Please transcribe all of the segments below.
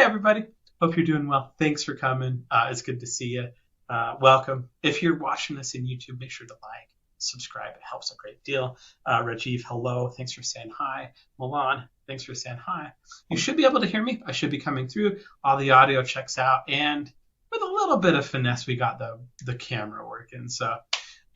everybody. Hope you're doing well. Thanks for coming. It's good to see you. Welcome. If you're watching this in YouTube, make sure to like, subscribe. It helps a great deal. Rajiv, hello. Thanks for saying hi. Milan, thanks for saying hi. You should be able to hear me. I should be coming through. All the audio checks out. And with a little bit of finesse, we got the camera working. So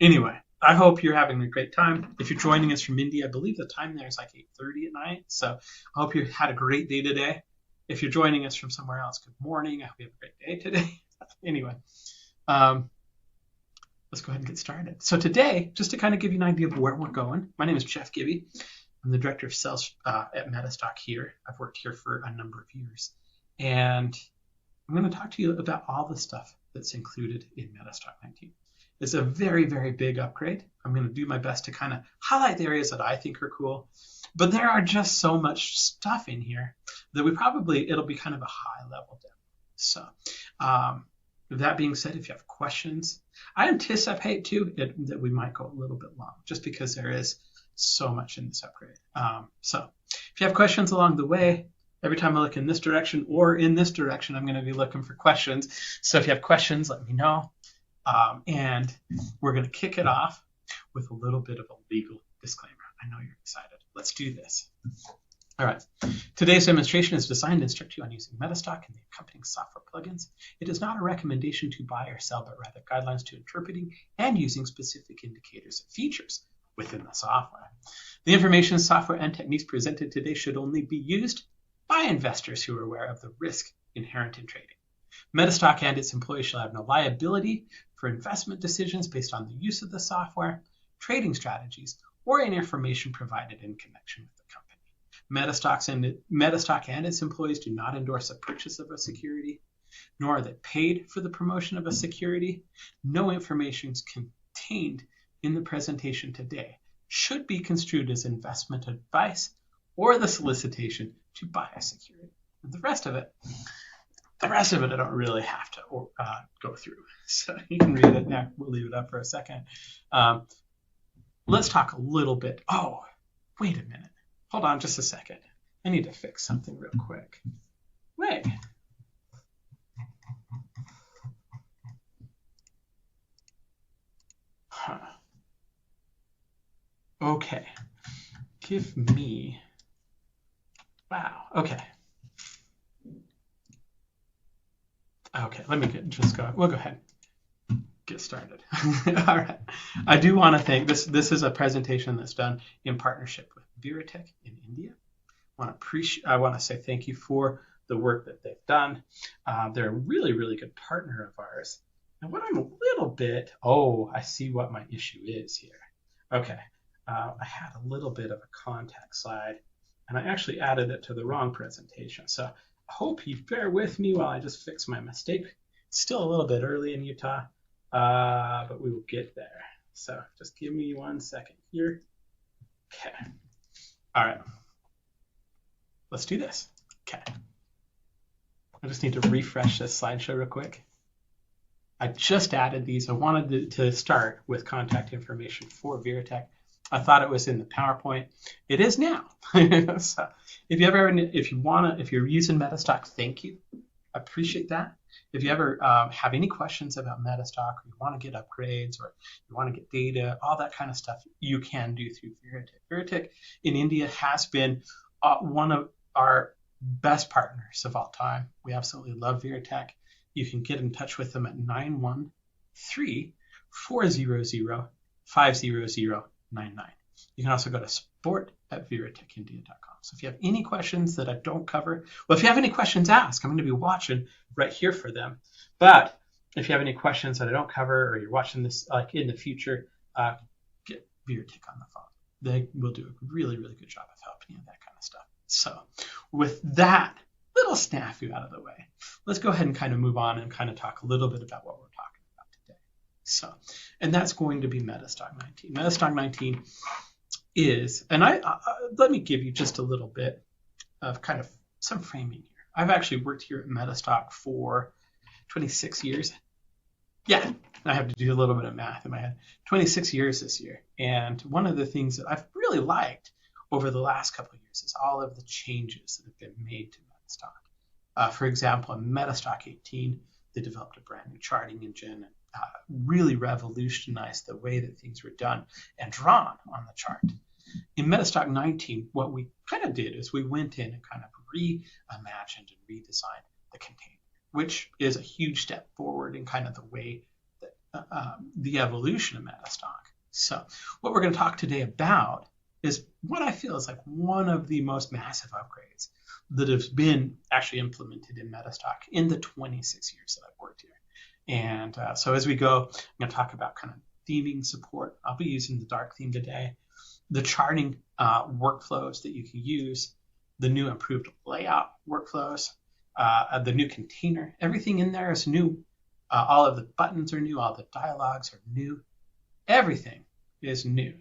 anyway, I hope you're having a great time. If you're joining us from India, I believe the time there is like 8:30 at night. So I hope you had a great day today. If you're joining us from somewhere else, good morning. I hope you have a great day today. Anyway, let's go ahead and get started. So today, just to kind of give you an idea of where we're going, my name is Jeff Gibby. I'm the director of sales at MetaStock here. I've worked here for a number of years. And I'm going to talk to you about all the stuff that's included in MetaStock 19. It's a very, very big upgrade. I'm going to do my best to kind of highlight the areas that I think are cool. But there are just so much stuff in here that it'll be kind of a high level demo. So with that being said, if you have questions, I anticipate too that we might go a little bit long just because there is so much in this upgrade. So if you have questions along the way, every time I look in this direction or in this direction, I'm going to be looking for questions. So if you have questions, let me know. And we're going to kick it off with a little bit of a legal disclaimer. I know you're excited. Let's do this. All right. Today's demonstration is designed to instruct you on using MetaStock and the accompanying software plugins. It is not a recommendation to buy or sell, but rather guidelines to interpreting and using specific indicators and features within the software. The information, software, and techniques presented today should only be used by investors who are aware of the risk inherent in trading. MetaStock and its employees shall have no liability for investment decisions based on the use of the software, trading strategies, or any information provided in connection with the company. MetaStock and its employees do not endorse the purchase of a security, nor are they paid for the promotion of a security. No information contained in the presentation today should be construed as investment advice or the solicitation to buy a security. And the rest of it I don't really have to go through. So you can read it now. We'll leave it up for a second. Let's talk a little bit. Oh, wait a minute. Hold on just a second. I need to fix something real quick. Wait. Huh. Okay. Give me. Wow. Okay. Okay, let me we'll go ahead and get started. All right. I do want to thank this is a presentation that's done in partnership with Viratech in India. I want to say thank you for the work that they've done. They're a really, really good partner of ours. And what I'm a little bit, I see what my issue is here. Okay, I had a little bit of a contact slide, and I actually added it to the wrong presentation. So I hope you bear with me while I just fix my mistake. It's still a little bit early in Utah, but we will get there. So just give me 1 second here. Okay. All right. Let's do this. Okay. I just need to refresh this slideshow real quick. I just added these. I wanted to start with contact information for Viratech. I thought it was in the PowerPoint. It is now. So if you're using MetaStock, thank you. I appreciate that. If you ever have any questions about MetaStock, or you want to get upgrades, or you want to get data, all that kind of stuff, you can do through Viratech. Viratech in India has been one of our best partners of all time. We absolutely love Viratech. You can get in touch with them at 913-400-50099. You can also go to support@viratecindia.com. So if you have any questions that I don't cover, well, if you have any questions, ask. I'm going to be watching right here for them. But if you have any questions that I don't cover, or you're watching this like in the future, get Viratech on the phone. They will do a really, really good job of helping you with that kind of stuff. So with that little snafu out of the way, let's go ahead and kind of move on and kind of talk a little bit about what we're talking about today. So, and that's going to be MetaStock 19. MetaStock 19 is, and let me give you just a little bit of kind of some framing here. I've actually worked here at MetaStock for 26 years. Yeah, I have to do a little bit of math in my head. 26 years this year. And one of the things that I've really liked over the last couple of years is all of the changes that have been made to MetaStock. For example, in MetaStock 18, they developed a brand new charting engine and really revolutionized the way that things were done and drawn on the chart. In MetaStock 19, what we kind of did is we went in and kind of reimagined and redesigned the container, which is a huge step forward in kind of the way that the evolution of MetaStock. So what we're going to talk today about is what I feel is like one of the most massive upgrades that has been actually implemented in MetaStock in the 26 years that I've worked here. And so as we go, I'm going to talk about kind of theming support. I'll be using the dark theme today, the charting workflows that you can use, the new improved layout workflows, the new container. Everything in there is new. All of the buttons are new. All the dialogues are new. Everything is new.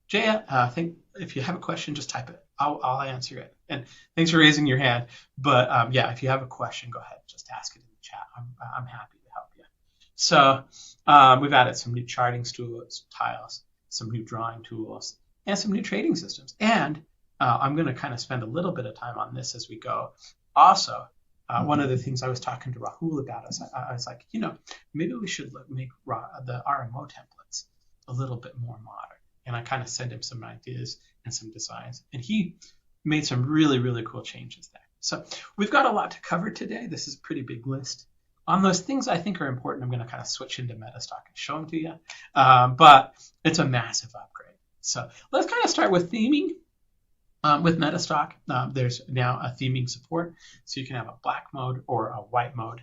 Jaya, I think if you have a question, just type it. I'll answer it. And thanks for raising your hand. But yeah, if you have a question, go ahead. Just ask it in the chat. I'm happy to help you. So we've added some new charting tools, tiles, some new drawing tools, and some new trading systems. And I'm going to kind of spend a little bit of time on this as we go. Also, one of the things I was talking to Rahul about is I was like, maybe we should make the RMO templates a little bit more modern. And I kind of sent him some ideas and some designs. And he made some really, really cool changes there. So we've got a lot to cover today. This is a pretty big list. On those things I think are important, I'm going to kind of switch into MetaStock and show them to you. But it's a massive upgrade. So let's kind of start with theming. With MetaStock, there's now a theming support. So you can have a black mode or a white mode,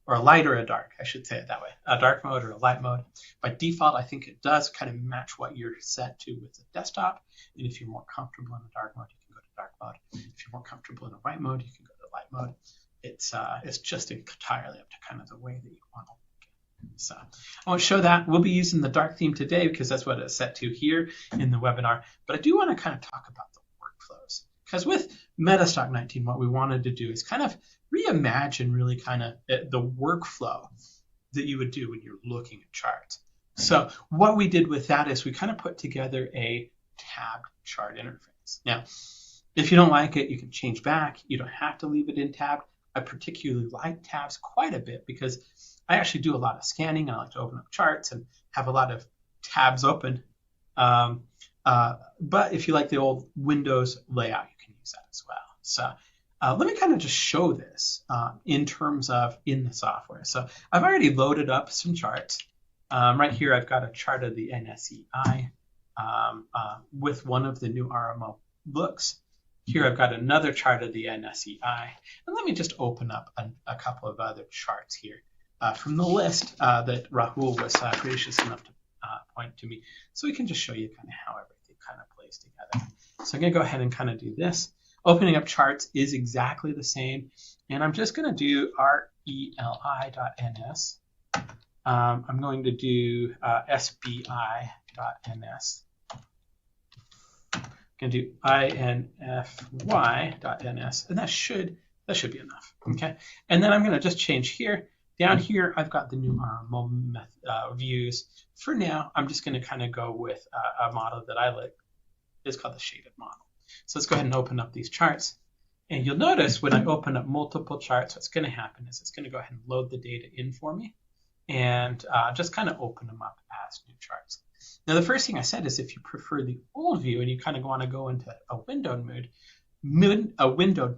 or a light or a dark, I should say it that way. A dark mode or a light mode. By default, I think it does kind of match what you're set to with the desktop. And if you're more comfortable in a dark mode, you can go to dark mode. If you're more comfortable in a white mode, you can go to light mode. It's just entirely up to kind of the way that you want to look at it. So I won't show that. We'll be using the dark theme today because that's what it's set to here in the webinar. But I do want to kind of talk about the workflows. Because with MetaStock 19, what we wanted to do is kind of reimagine really kind of the workflow that you would do when you're looking at charts. So what we did with that is we kind of put together a tabbed chart interface. Now, if you don't like it, you can change back. You don't have to leave it in tabbed. I particularly like tabs quite a bit because I actually do a lot of scanning. I like to open up charts and have a lot of tabs open. But if you like the old Windows layout, you can use that as well. So let me kind of just show this in terms of in the software. So I've already loaded up some charts. Right here, I've got a chart of the NSEI with one of the new RMO looks. Here, I've got another chart of the NSEI. And let me just open up a couple of other charts here from the list that Rahul was gracious enough to point to me. So we can just show you kind of how everything kind of plays together. So I'm going to go ahead and kind of do this. Opening up charts is exactly the same. And I'm just going to do reli.ns. I'm going to do sbi.ns. I'm going to do infy.ns. And that should be enough. Okay. And then I'm going to just change here. Down here, I've got the new RMO views. For now, I'm just going to kind of go with a model that I like. It's called the shaded model. So let's go ahead and open up these charts. And you'll notice when I open up multiple charts, what's going to happen is it's going to go ahead and load the data in for me and just kind of open them up as new charts. Now, the first thing I said is if you prefer the old view and you kind of want to go into a windowed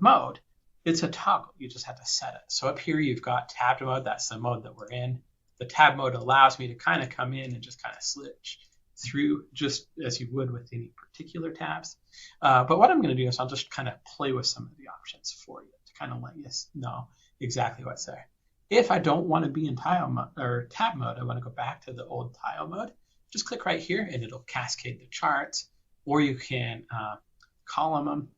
mode, it's a toggle. You just have to set it. So up here, you've got tabbed mode. That's the mode that we're in. The tab mode allows me to kind of come in and just kind of switch through just as you would with any particular tabs. But what I'm going to do is I'll just kind of play with some of the options for you to kind of let you know exactly what's there. If I don't want to be in tile mode or tab mode, I want to go back to the old tile mode. Just click right here and it'll cascade the charts, or you can column them,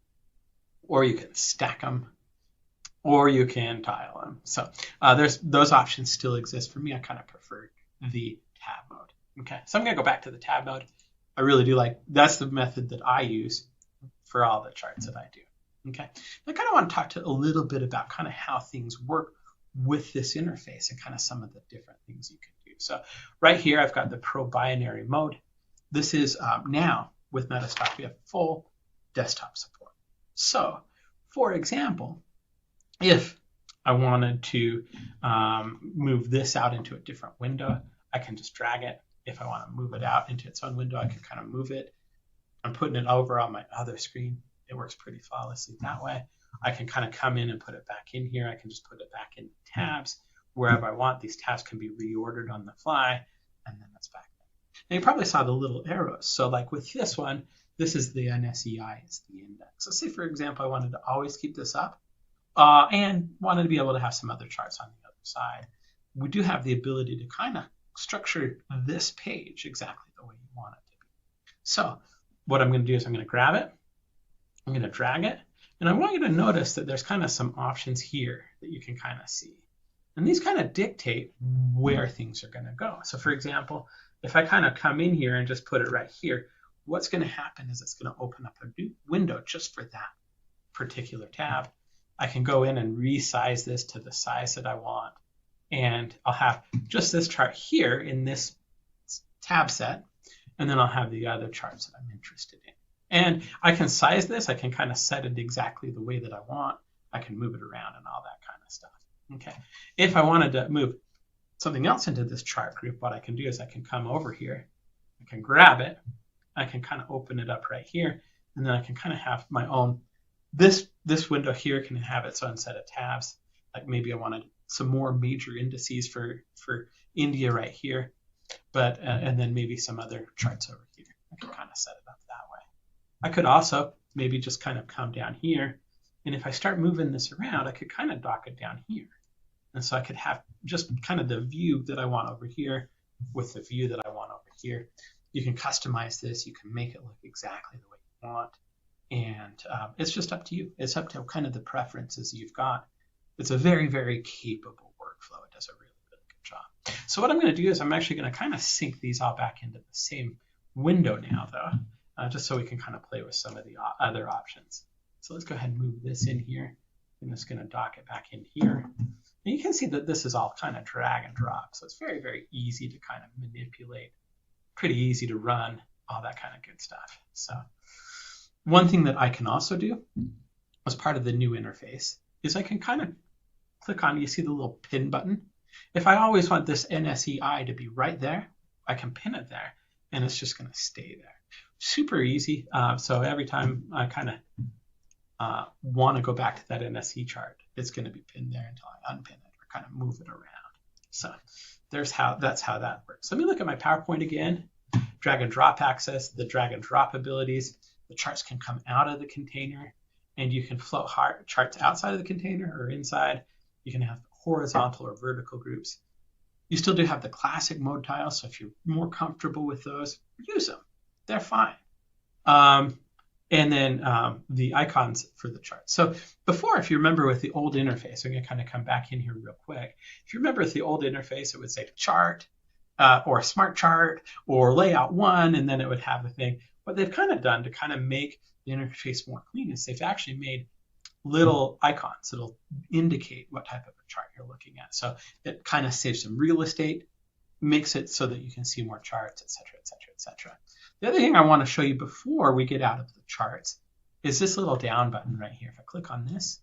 or you can stack them, or you can tile them. So those options still exist. For me, I kind of prefer the tab mode. Okay, so I'm going to go back to the tab mode. I really do like, that's the method that I use for all the charts that I do. Okay, I kind of want to talk to a little bit about kind of how things work with this interface and kind of some of the different things you can do. So right here, I've got the pro binary mode. This is now with MetaStock, we have full desktop support. So for example, if I wanted to move this out into a different window, I can just drag it. If I want to move it out into its own window, I can kind of move it. I'm putting it over on my other screen. It works pretty flawlessly that way. I can kind of come in and put it back in here. I can just put it back in tabs wherever I want. These tabs can be reordered on the fly, and then it's back there. Now you probably saw the little arrows. So like with this one, this is the NSEI, it's the index. So say for example, I wanted to always keep this up and wanted to be able to have some other charts on the other side. We do have the ability to kind of structure this page exactly the way you want it to be. So what I'm going to do is I'm going to grab it, I'm going to drag it, and I want you to notice that there's kind of some options here that you can kind of see. And these kind of dictate where things are going to go. So for example, if I kind of come in here and just put it right here, what's going to happen is it's going to open up a new window just for that particular tab. I can go in and resize this to the size that I want. And I'll have just this chart here in this tab set. And then I'll have the other charts that I'm interested in. And I can size this. I can kind of set it exactly the way that I want. I can move it around and all that kind of stuff. Okay. If I wanted to move something else into this chart group, what I can do is I can come over here. I can grab it. I can kind of open it up right here. And then I can kind of have my own, this window here can have its own set of tabs. Like maybe I wanted some more major indices for India right here. But and then maybe some other charts over here. I can kind of set it up that way. I could also maybe just kind of come down here. And if I start moving this around, I could kind of dock it down here. And so I could have just kind of the view that I want over here with the view that I want over here. You can customize this. You can make it look exactly the way you want. And it's just up to you. It's up to kind of the preferences you've got. It's a very, very capable workflow. It does a really, really good job. So what I'm going to do is I'm actually going to kind of sync these all back into the same window now, though, just so we can kind of play with some of the other options. So let's go ahead and move this in here. I'm just going to dock it back in here. And you can see that this is all kind of drag and drop. So it's very, very easy to kind of manipulate, pretty easy to run, all that kind of good stuff. So one thing that I can also do as part of the new interface is I can kind of click on, you see the little pin button. If I always want this NSEI to be right there, I can pin it there and it's just going to stay there. Super easy. So every time I kind of want to go back to that NSE chart, it's going to be pinned there until I unpin it or kind of move it around. So that's how that works. Let me look at my PowerPoint again. Drag and drop access, the drag and drop abilities. The charts can come out of the container and you can float charts outside of the container or inside. You can have horizontal or vertical groups. You still do have the classic mode tiles, so if you're more comfortable with those, use them. They're fine. And then the icons for the chart. So before, if you remember with the old interface, I'm going to kind of come back in here real quick. If you remember with the old interface, it would say chart or a smart chart or layout 1, and then it would have the thing. What they've kind of done to kind of make the interface more clean is they've actually made little icons that'll indicate what type of a chart you're looking at. So it kind of saves some real estate, makes it so that you can see more charts, et cetera, et cetera, et cetera. The other thing I want to show you before we get out of the charts is this little down button right here. If I click on this,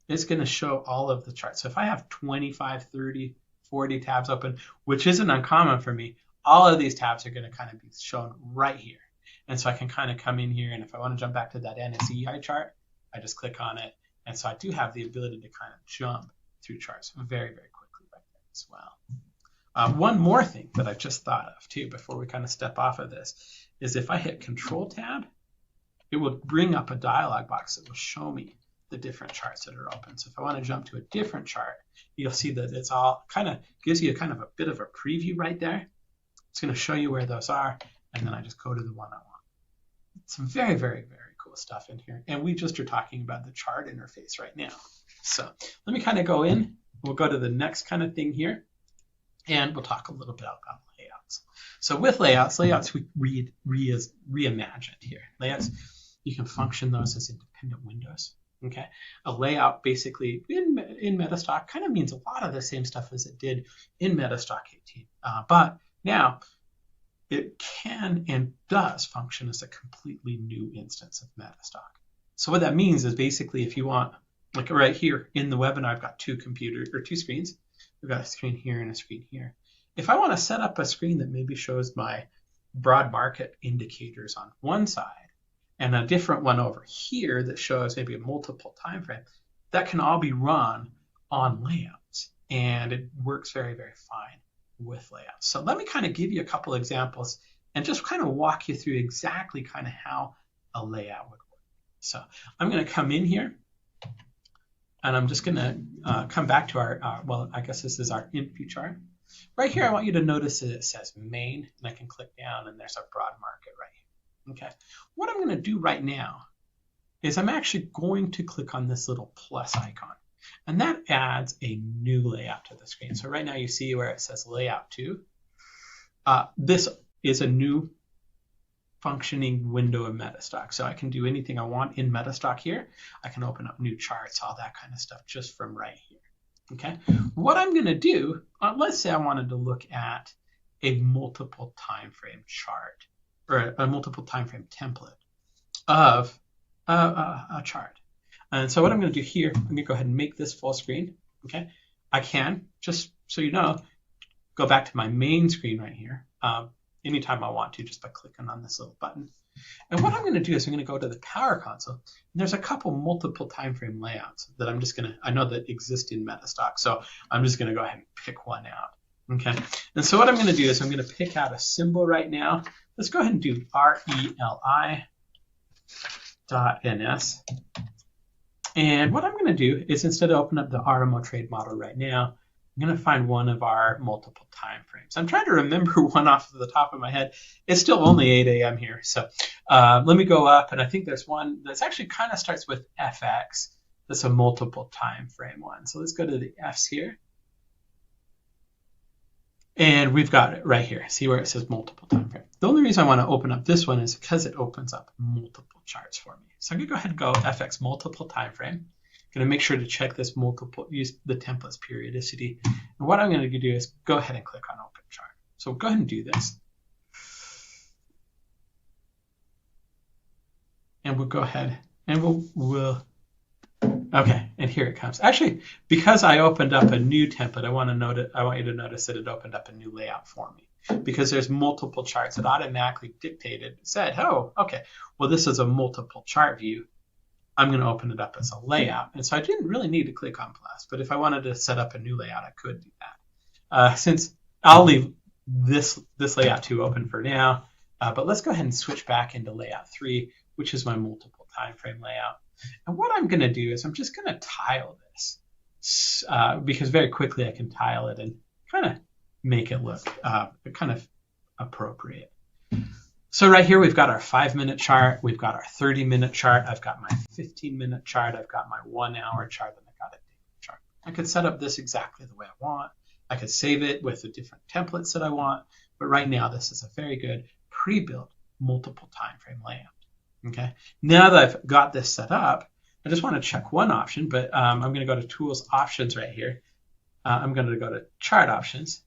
it's going to show all of the charts. So if I have 25, 30, 40 tabs open, which isn't uncommon for me, all of these tabs are going to kind of be shown right here. And so I can kind of come in here, and if I want to jump back to that NSEI chart, I just click on it. And so I do have the ability to kind of jump through charts very, very quickly right there as well. One more thing that I just thought of too before we kind of step off of this is if I hit Control Tab, it will bring up a dialog box that will show me the different charts that are open. So if I want to jump to a different chart, you'll see that it's all kind of gives you kind of a bit of a preview right there. It's going to show you where those are, and then I just go to the one I want. Some very, very, very cool stuff in here. And we just are talking about the chart interface right now. So let me kind of go in. We'll go to the next kind of thing here, and we'll talk a little bit about layouts. So with layouts we reimagined here. Layouts, you can function those as independent windows. Okay, a layout basically in MetaStock kind of means a lot of the same stuff as it did in MetaStock 18, but now it can and does function as a completely new instance of MetaStock. So what that means is basically if you want like right here in the webinar, I've got two screens. We've got a screen here and a screen here. If I want to set up a screen that maybe shows my broad market indicators on one side and a different one over here that shows maybe a multiple time frame, that can all be run on layouts, and it works very, very fine with layouts. So let me kind of give you a couple examples and just kind of walk you through exactly kind of how a layout would work. So I'm going to come in here, and I'm just going to come back to our, well, I guess this is our info chart. Right here, I want you to notice that it says main, and I can click down, and there's a broad market right here. Okay. What I'm going to do right now is I'm actually going to click on this little plus icon, and that adds a new layout to the screen. So right now you see where it says layout 2. This is a new functioning window of MetaStock. So I can do anything I want in MetaStock here. I can open up new charts, all that kind of stuff just from right here. Okay, what I'm going to do, let's say I wanted to look at a multiple time frame chart, or a multiple time frame template of a chart. And so what I'm going to do here, I'm going to go ahead and make this full screen. Okay, I can, just so you know, go back to my main screen right here anytime I want to, just by clicking on this little button. And what I'm going to do is I'm going to go to the Power Console. And there's a couple multiple time frame layouts that I'm just going to, I know that exist in MetaStock, so I'm just going to go ahead and pick one out. Okay, and so what I'm going to do is I'm going to pick out a symbol right now. Let's go ahead and do RELI.NS. And what I'm going to do is, instead of open up the RMO trade model right now, I'm going to find one of our multiple time frames. I'm trying to remember one off the top of my head. It's still only 8 a.m. here. So let me go up, and I think there's one that's actually kind of starts with FX. That's a multiple time frame one. So let's go to the Fs here. And we've got it right here. See where it says multiple time frame. The only reason I want to open up this one is because it opens up multiple charts for me. So I'm going to go ahead and go FX multiple time frame. Going to make sure to check this multiple, use the template's periodicity. And what I'm going to do is go ahead and click on open chart. So go ahead and do this. And we'll go ahead and we'll okay, and here it comes. Actually, because I opened up a new template, I want you to notice that it opened up a new layout for me. Because there's multiple charts, it automatically said, oh, okay, well, this is a multiple chart view. I'm going to open it up as a layout. And so I didn't really need to click on plus, but if I wanted to set up a new layout, I could do that. Since I'll leave this layout 2 open for now, but let's go ahead and switch back into layout 3, which is my multiple time frame layout. And what I'm going to do is I'm just going to tile this because very quickly I can tile it and kind of make it look kind of appropriate. So right here, we've got our 5-minute chart. We've got our 30-minute chart. I've got my 15-minute chart. I've got my 1-hour chart, and I've got a daily chart. I could set up this exactly the way I want. I could save it with the different templates that I want. But right now, this is a very good pre-built multiple time frame layout. Okay. Now that I've got this set up, I just want to check one option, but I'm going to go to Tools Options right here. I'm going to go to Chart Options,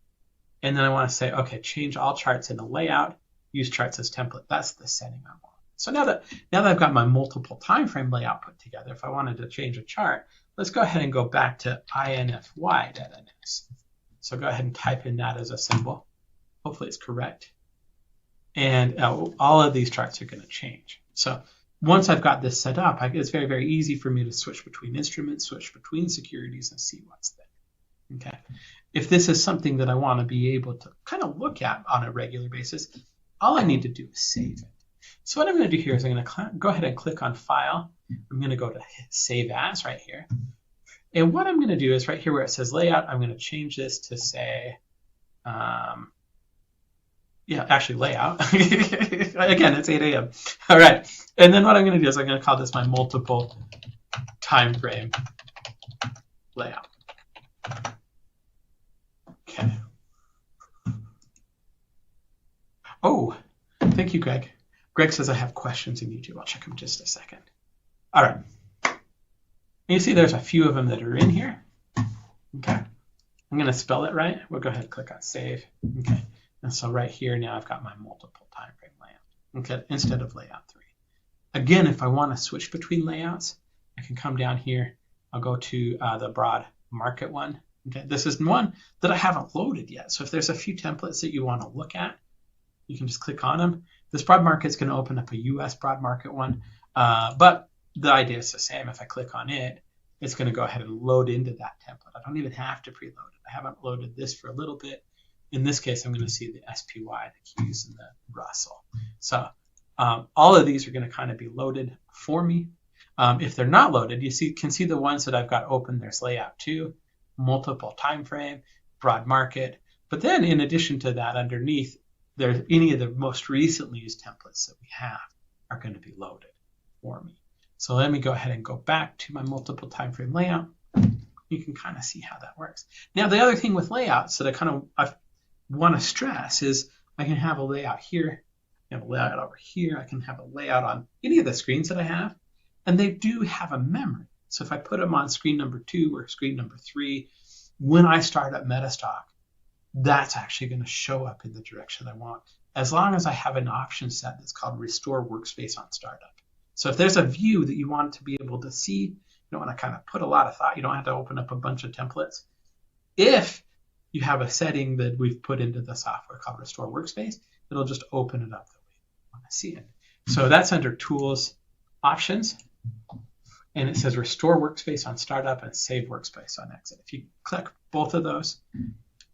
and then I want to say, okay, change all charts into layout. Use charts as template. That's the setting I want. So now that I've got my multiple time frame layout put together, if I wanted to change a chart, let's go ahead and go back to infy.ns. So go ahead and type in that as a symbol. Hopefully it's correct. And all of these charts are going to change. So once I've got this set up, it's very, very easy for me to switch between instruments, switch between securities, and see what's there. Okay. If this is something that I want to be able to kind of look at on a regular basis, all I need to do is save it. So what I'm going to do here is I'm going to go ahead and click on File. I'm going to go to Save As right here. And what I'm going to do is right here where it says Layout, I'm going to change this to say, Layout. Again, it's 8 a.m. All right. And then what I'm going to do is I'm going to call this my multiple time frame layout. Okay. Oh, thank you, Greg. Greg says I have questions in YouTube. I'll check them just a second. All right. You see there's a few of them that are in here. Okay. I'm going to spell it right. We'll go ahead and click on Save. Okay. And so right here now I've got my multiple time frame layout. Okay. Instead of layout 3. Again, if I want to switch between layouts, I can come down here I'll go to the broad market one. Okay, this is one that I haven't loaded yet. So if there's a few templates that you want to look at, you can just click on them. This broad market is going to open up a US broad market one, but the idea is the same. If I click on it, it's going to go ahead and load into that template. I don't even have to preload it. I haven't loaded this for a little bit. In this case, I'm going to see the SPY, the Qs, and the Russell. So all of these are going to kind of be loaded for me. If they're not loaded, you can see the ones that I've got open. There's layout 2, multiple time frame, broad market. But then in addition to that, underneath, there's any of the most recently used templates that we have are going to be loaded for me. So let me go ahead and go back to my multiple time frame layout. You can kind of see how that works. Now, the other thing with layouts that I want to stress is I can have a layout here, I have a layout over here, I can have a layout on any of the screens that I have, and they do have a memory. So if I put them on screen number 2 or screen number 3, when I start up MetaStock, that's actually going to show up in the direction I want, as long as I have an option set that's called Restore Workspace on Startup. So if there's a view that you want to be able to see, you don't want to kind of put a lot of thought, you don't have to open up a bunch of templates. If you have a setting that we've put into the software called Restore Workspace, it'll just open it up the way you want to see it. So that's under Tools, Options, and it says Restore Workspace on Startup and Save Workspace on Exit. If you click both of those,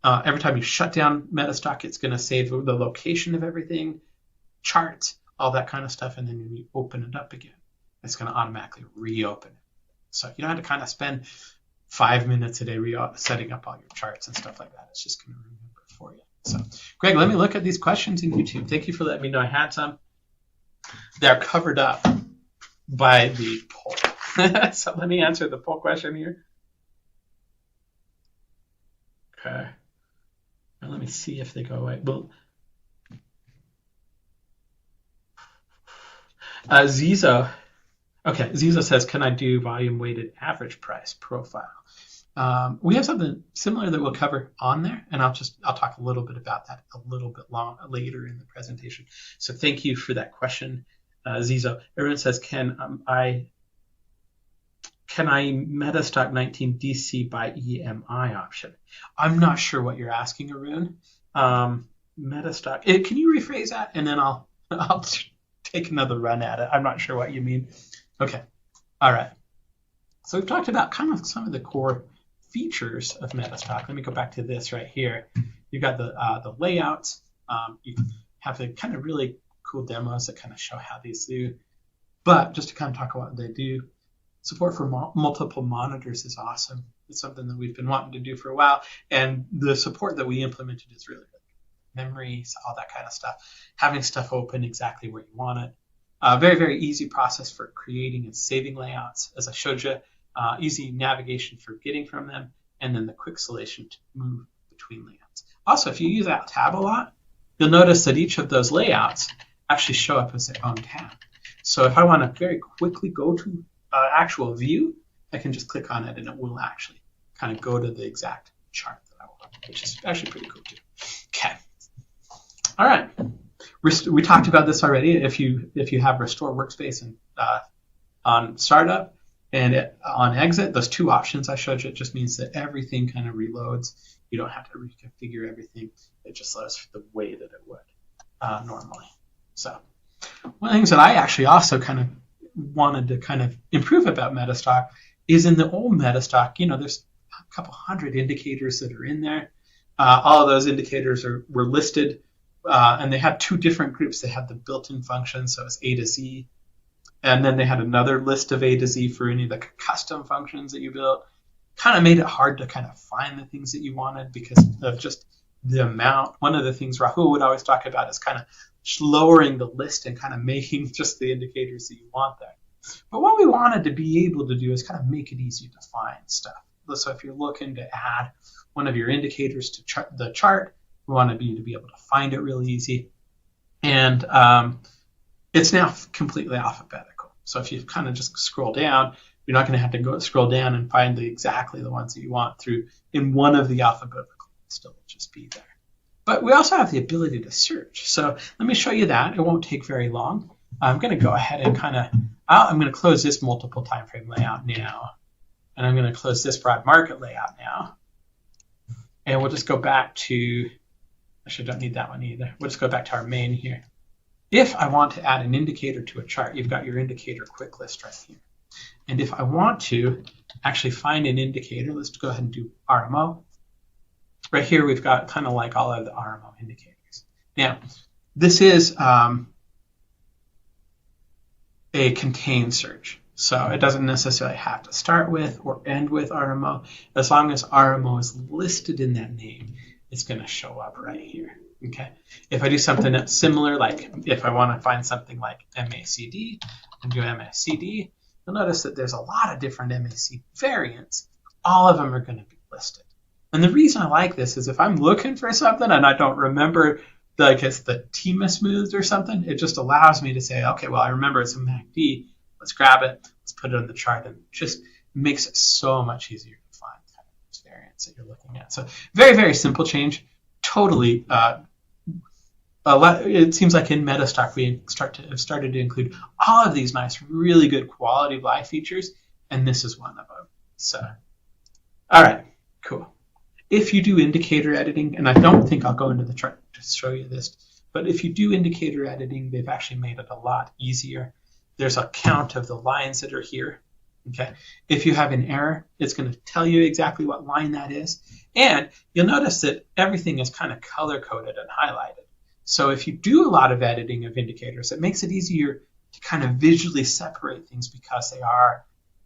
every time you shut down MetaStock, it's going to save the location of everything, charts, all that kind of stuff, and then when you open it up again, it's going to automatically reopen it. So you don't have to kind of spend 5 minutes a day setting up all your charts and stuff like that. It's just going to remember it for you. So, Greg, let me look at these questions in YouTube. Thank you for letting me know I had some. They're covered up by the poll. So let me answer the poll question here. Okay. Now let me see if they go away. Well, Zizo says, can I do volume weighted average price profile? We have something similar that we'll cover on there, and I'll talk a little bit about that a little bit later in the presentation. So thank you for that question, Zizo. Everyone says, can I MetaStock 19 DC by EMI option? I'm not sure what you're asking, Arun. MetaStock. Can you rephrase that, and then I'll take another run at it. I'm not sure what you mean. Okay. All right. So we've talked about kind of some of the core features of MetaStock. Let me go back to this right here. You've got the layouts. You have the kind of really cool demos that kind of show how these do. But just to kind of talk about what they do, support for multiple monitors is awesome. It's something that we've been wanting to do for a while. And the support that we implemented is really good. Memories, all that kind of stuff. Having stuff open exactly where you want it. Very, very easy process for creating and saving layouts, as I showed you. Easy navigation for getting from them, and then the quick selection to move between layouts. Also, if you use that tab a lot, you'll notice that each of those layouts actually show up as their own tab. So if I want to very quickly go to actual view, I can just click on it, and it will actually kind of go to the exact chart that I want, which is actually pretty cool too. Okay. All right. We talked about this already. If you have Restore Workspace and on Startup and on Exit, those two options I showed you, it just means that everything kind of reloads. You don't have to reconfigure everything. It just loads the way that it would normally. So one of the things that I actually also kind of wanted to kind of improve about MetaStock is in the old MetaStock, there's a couple hundred indicators that are in there. All of those indicators were listed. And they had two different groups. They had the built-in functions, so it's A to Z. And then they had another list of A to Z for any of the custom functions that you built. Kind of made it hard to kind of find the things that you wanted because of just the amount. One of the things Rahul would always talk about is kind of lowering the list and kind of making just the indicators that you want there. But what we wanted to be able to do is kind of make it easy to find stuff. So if you're looking to add one of your indicators to the chart, we want you to be able to find it really easy. And it's now completely alphabetical. So if you kind of just scroll down, you're not going to have to go scroll down and find exactly the ones that you want through in one of the alphabetical lists. It'll just be there. But we also have the ability to search. So let me show you that. It won't take very long. I'm going to go ahead and I'm going to close this multiple time frame layout now. And I'm going to close this broad market layout now. And we'll just go back to, actually don't need that one either. We'll just go back to our main here. If I want to add an indicator to a chart, you've got your indicator quick list right here. And if I want to actually find an indicator, let's go ahead and do RMO. Right here, we've got kind of like all of the RMO indicators. Now, this is a contained search. So it doesn't necessarily have to start with or end with RMO. As long as RMO is listed in that name, it's going to show up right here. Okay. If I do something that's similar, like if I want to find something like MACD and do MACD, you'll notice that there's a lot of different MACD variants. All of them are going to be listed. And the reason I like this is if I'm looking for something and I don't remember, like it's the TMA moved or something, it just allows me to say, okay, well, I remember it's a MACD. Let's grab it. Let's put it on the chart, and it just makes it so much easier to find kind of those variants that you're looking at. So very, very simple change. Totally. It seems like in MetaStock we have started to include all of these nice, really good quality of life features, and this is one of them. So, all right, cool. If you do indicator editing, and I don't think I'll go into the chart to show you this, but if you do indicator editing, they've actually made it a lot easier. There's a count of the lines that are here. Okay. If you have an error, it's going to tell you exactly what line that is. And you'll notice that everything is kind of color-coded and highlighted. So if you do a lot of editing of indicators, it makes it easier to kind of visually separate things because they are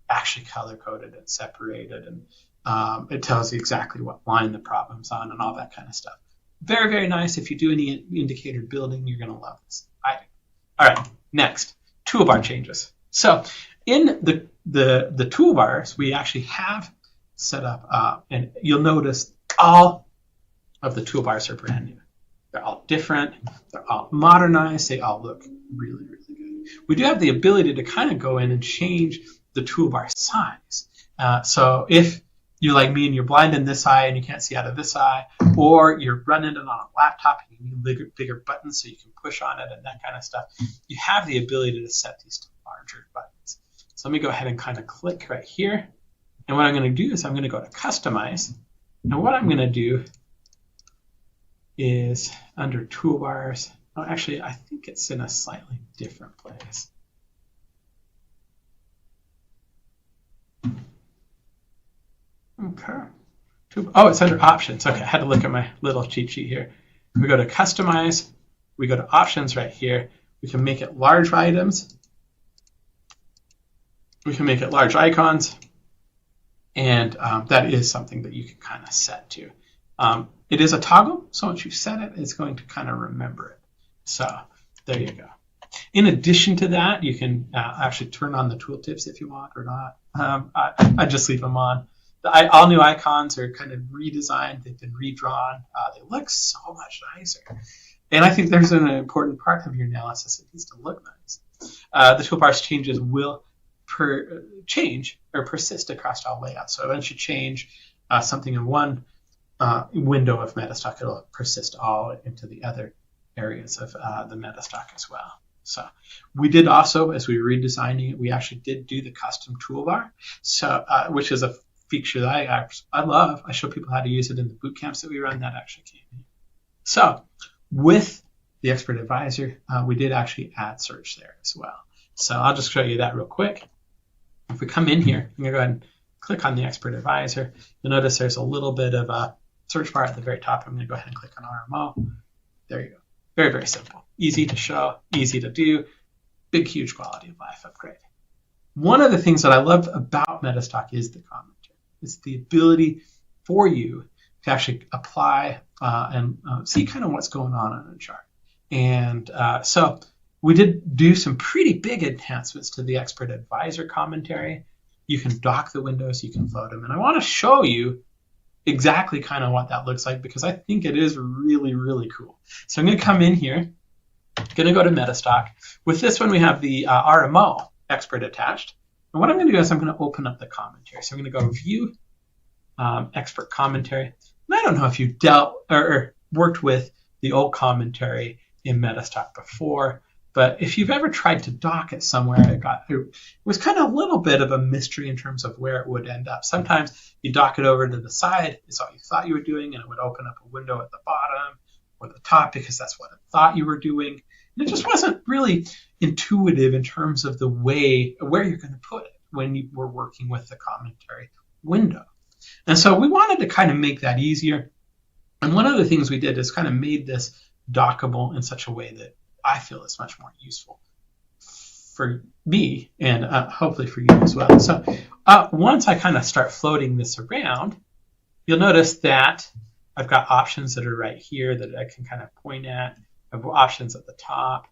actually color-coded and separated. And it tells you exactly what line the problem's on and all that kind of stuff. Very, very nice. If you do any indicator building, you're going to love this. All right, next. Toolbar changes. So in the toolbars, we actually have set up, and you'll notice all of the toolbars are brand new. They're all different. They're all modernized. They all look really, really good. We do have the ability to kind of go in and change the toolbar size. So if you're like me and you're blind in this eye and you can't see out of this eye, or you're running it on a laptop and you need bigger buttons so you can push on it and that kind of stuff, you have the ability to set these to larger buttons. So let me go ahead and kind of click right here. And what I'm going to do is I'm going to go to Customize. And what I'm going to do is under Toolbars, oh, actually, I think it's in a slightly different place. Okay. Oh, it's under Options. Okay, I had to look at my little cheat sheet here. We go to Customize. We go to Options right here. We can make it large items. We can make it large icons. And that is something that you can kind of set to. It is a toggle, so once you set it, it's going to kind of remember it. So there you go. In addition to that, you can actually turn on the tooltips if you want or not. I just leave them on. All new icons are kind of redesigned. They've been redrawn. They look so much nicer. And I think there's an important part of your analysis. It needs to look nice. The toolbars changes will change or persist across all layouts. So once you change something in one window of MetaStock, it'll persist all into the other areas of the MetaStock as well. So we did also, as we were redesigning it, we actually did do the custom toolbar, so which is a feature that I love. I show people how to use it in the boot camps that we run. That actually came in. So with the Expert Advisor, we did actually add search there as well. So I'll just show you that real quick. If we come in here, I'm going to go ahead and click on the Expert Advisor. You'll notice there's a little bit of a search bar at the very top. I'm going to go ahead and click on RMO. There you go. Very, very simple. Easy to show, easy to do. Big, huge quality of life upgrade. One of the things that I love about MetaStock is the commentary. It's the ability for you to actually apply and see kind of what's going on a chart. And so we did do some pretty big enhancements to the Expert Advisor commentary. You can dock the windows, you can float them. And I want to show you exactly kind of what that looks like because I think it is really, really cool. So I'm going to come in here, going to go to MetaStock. With this one, we have the RMO expert attached. And what I'm going to do is I'm going to open up the commentary. So I'm going to go View, Expert Commentary. And I don't know if you dealt or worked with the old commentary in MetaStock before, But if you've ever tried to dock it somewhere, it was kind of a little bit of a mystery in terms of where it would end up. Sometimes you dock it over to the side, it's all you thought you were doing, and it would open up a window at the bottom or the top because that's what it thought you were doing. And it just wasn't really intuitive in terms of the way where you're going to put it when you were working with the commentary window. And so we wanted to kind of make that easier. And one of the things we did is kind of made this dockable in such a way that I feel is much more useful for me and hopefully for you as well. So once I kind of start floating this around, you'll notice that I've got options that are right here that I can kind of point at. I have options at the top.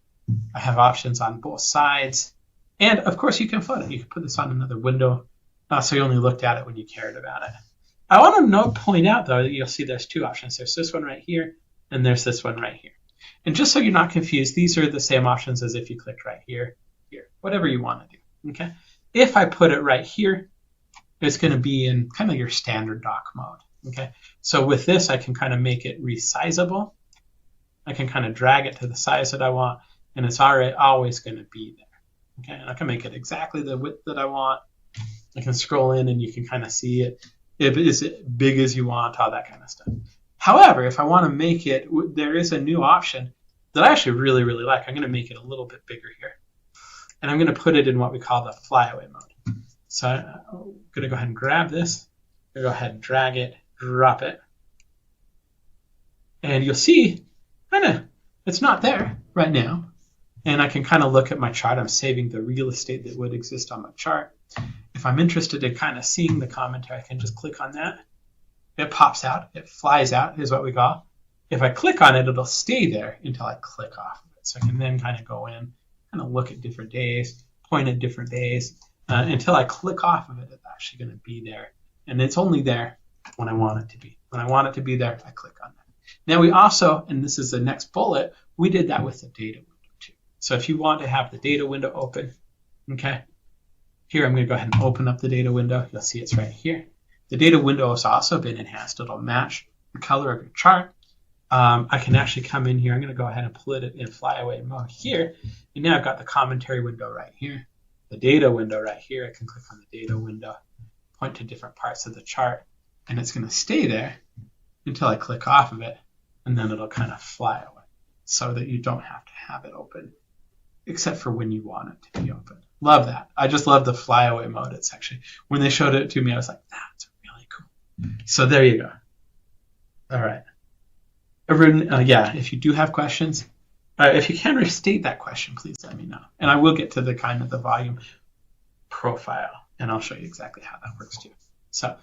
I have options on both sides. And of course you can float it. You can put this on another window so you only looked at it when you cared about it. I want to point out though that you'll see there's two options. There's this one right here and there's this one right here. And just so you're not confused, these are the same options as if you clicked right here, whatever you want to do, okay? If I put it right here, it's going to be in kind of your standard dock mode, okay? So with this, I can kind of make it resizable. I can kind of drag it to the size that I want, and it's always going to be there, okay? And I can make it exactly the width that I want. I can scroll in and you can kind of see it. If it's as big as you want, all that kind of stuff. However, if I want to make it, there is a new option that I actually really, really like. I'm going to make it a little bit bigger here. And I'm going to put it in what we call the flyaway mode. So I'm going to go ahead and grab this. I'm going to go ahead and drag it, drop it. And you'll see, it's not there right now. And I can kind of look at my chart. I'm saving the real estate that would exist on my chart. If I'm interested in kind of seeing the commentary, I can just click on that. It pops out, it flies out is what we call. If I click on it, it'll stay there until I click off of it. So I can then kind of go in, kind of look at different days, point at different days, until I click off of it, it's actually going to be there. And it's only there when I want it to be. When I want it to be there, I click on that. Now we also, and this is the next bullet, we did that with the data window too. So if you want to have the data window open, okay, here I'm going to go ahead and open up the data window. You'll see it's right here. The data window has also been enhanced. It'll match the color of your chart. I can actually come in here. I'm going to go ahead and put it in flyaway mode here. And now I've got the commentary window right here, the data window right here. I can click on the data window, point to different parts of the chart, and it's going to stay there until I click off of it, and then it'll kind of fly away so that you don't have to have it open, except for when you want it to be open. Love that. I just love the flyaway mode. It's actually, when they showed it to me, I was like, that's really cool. So there you go. All right. Everyone, yeah, if you do have questions, if you can restate that question, please let me know. And I will get to the kind of the volume profile, and I'll show you exactly how that works too. So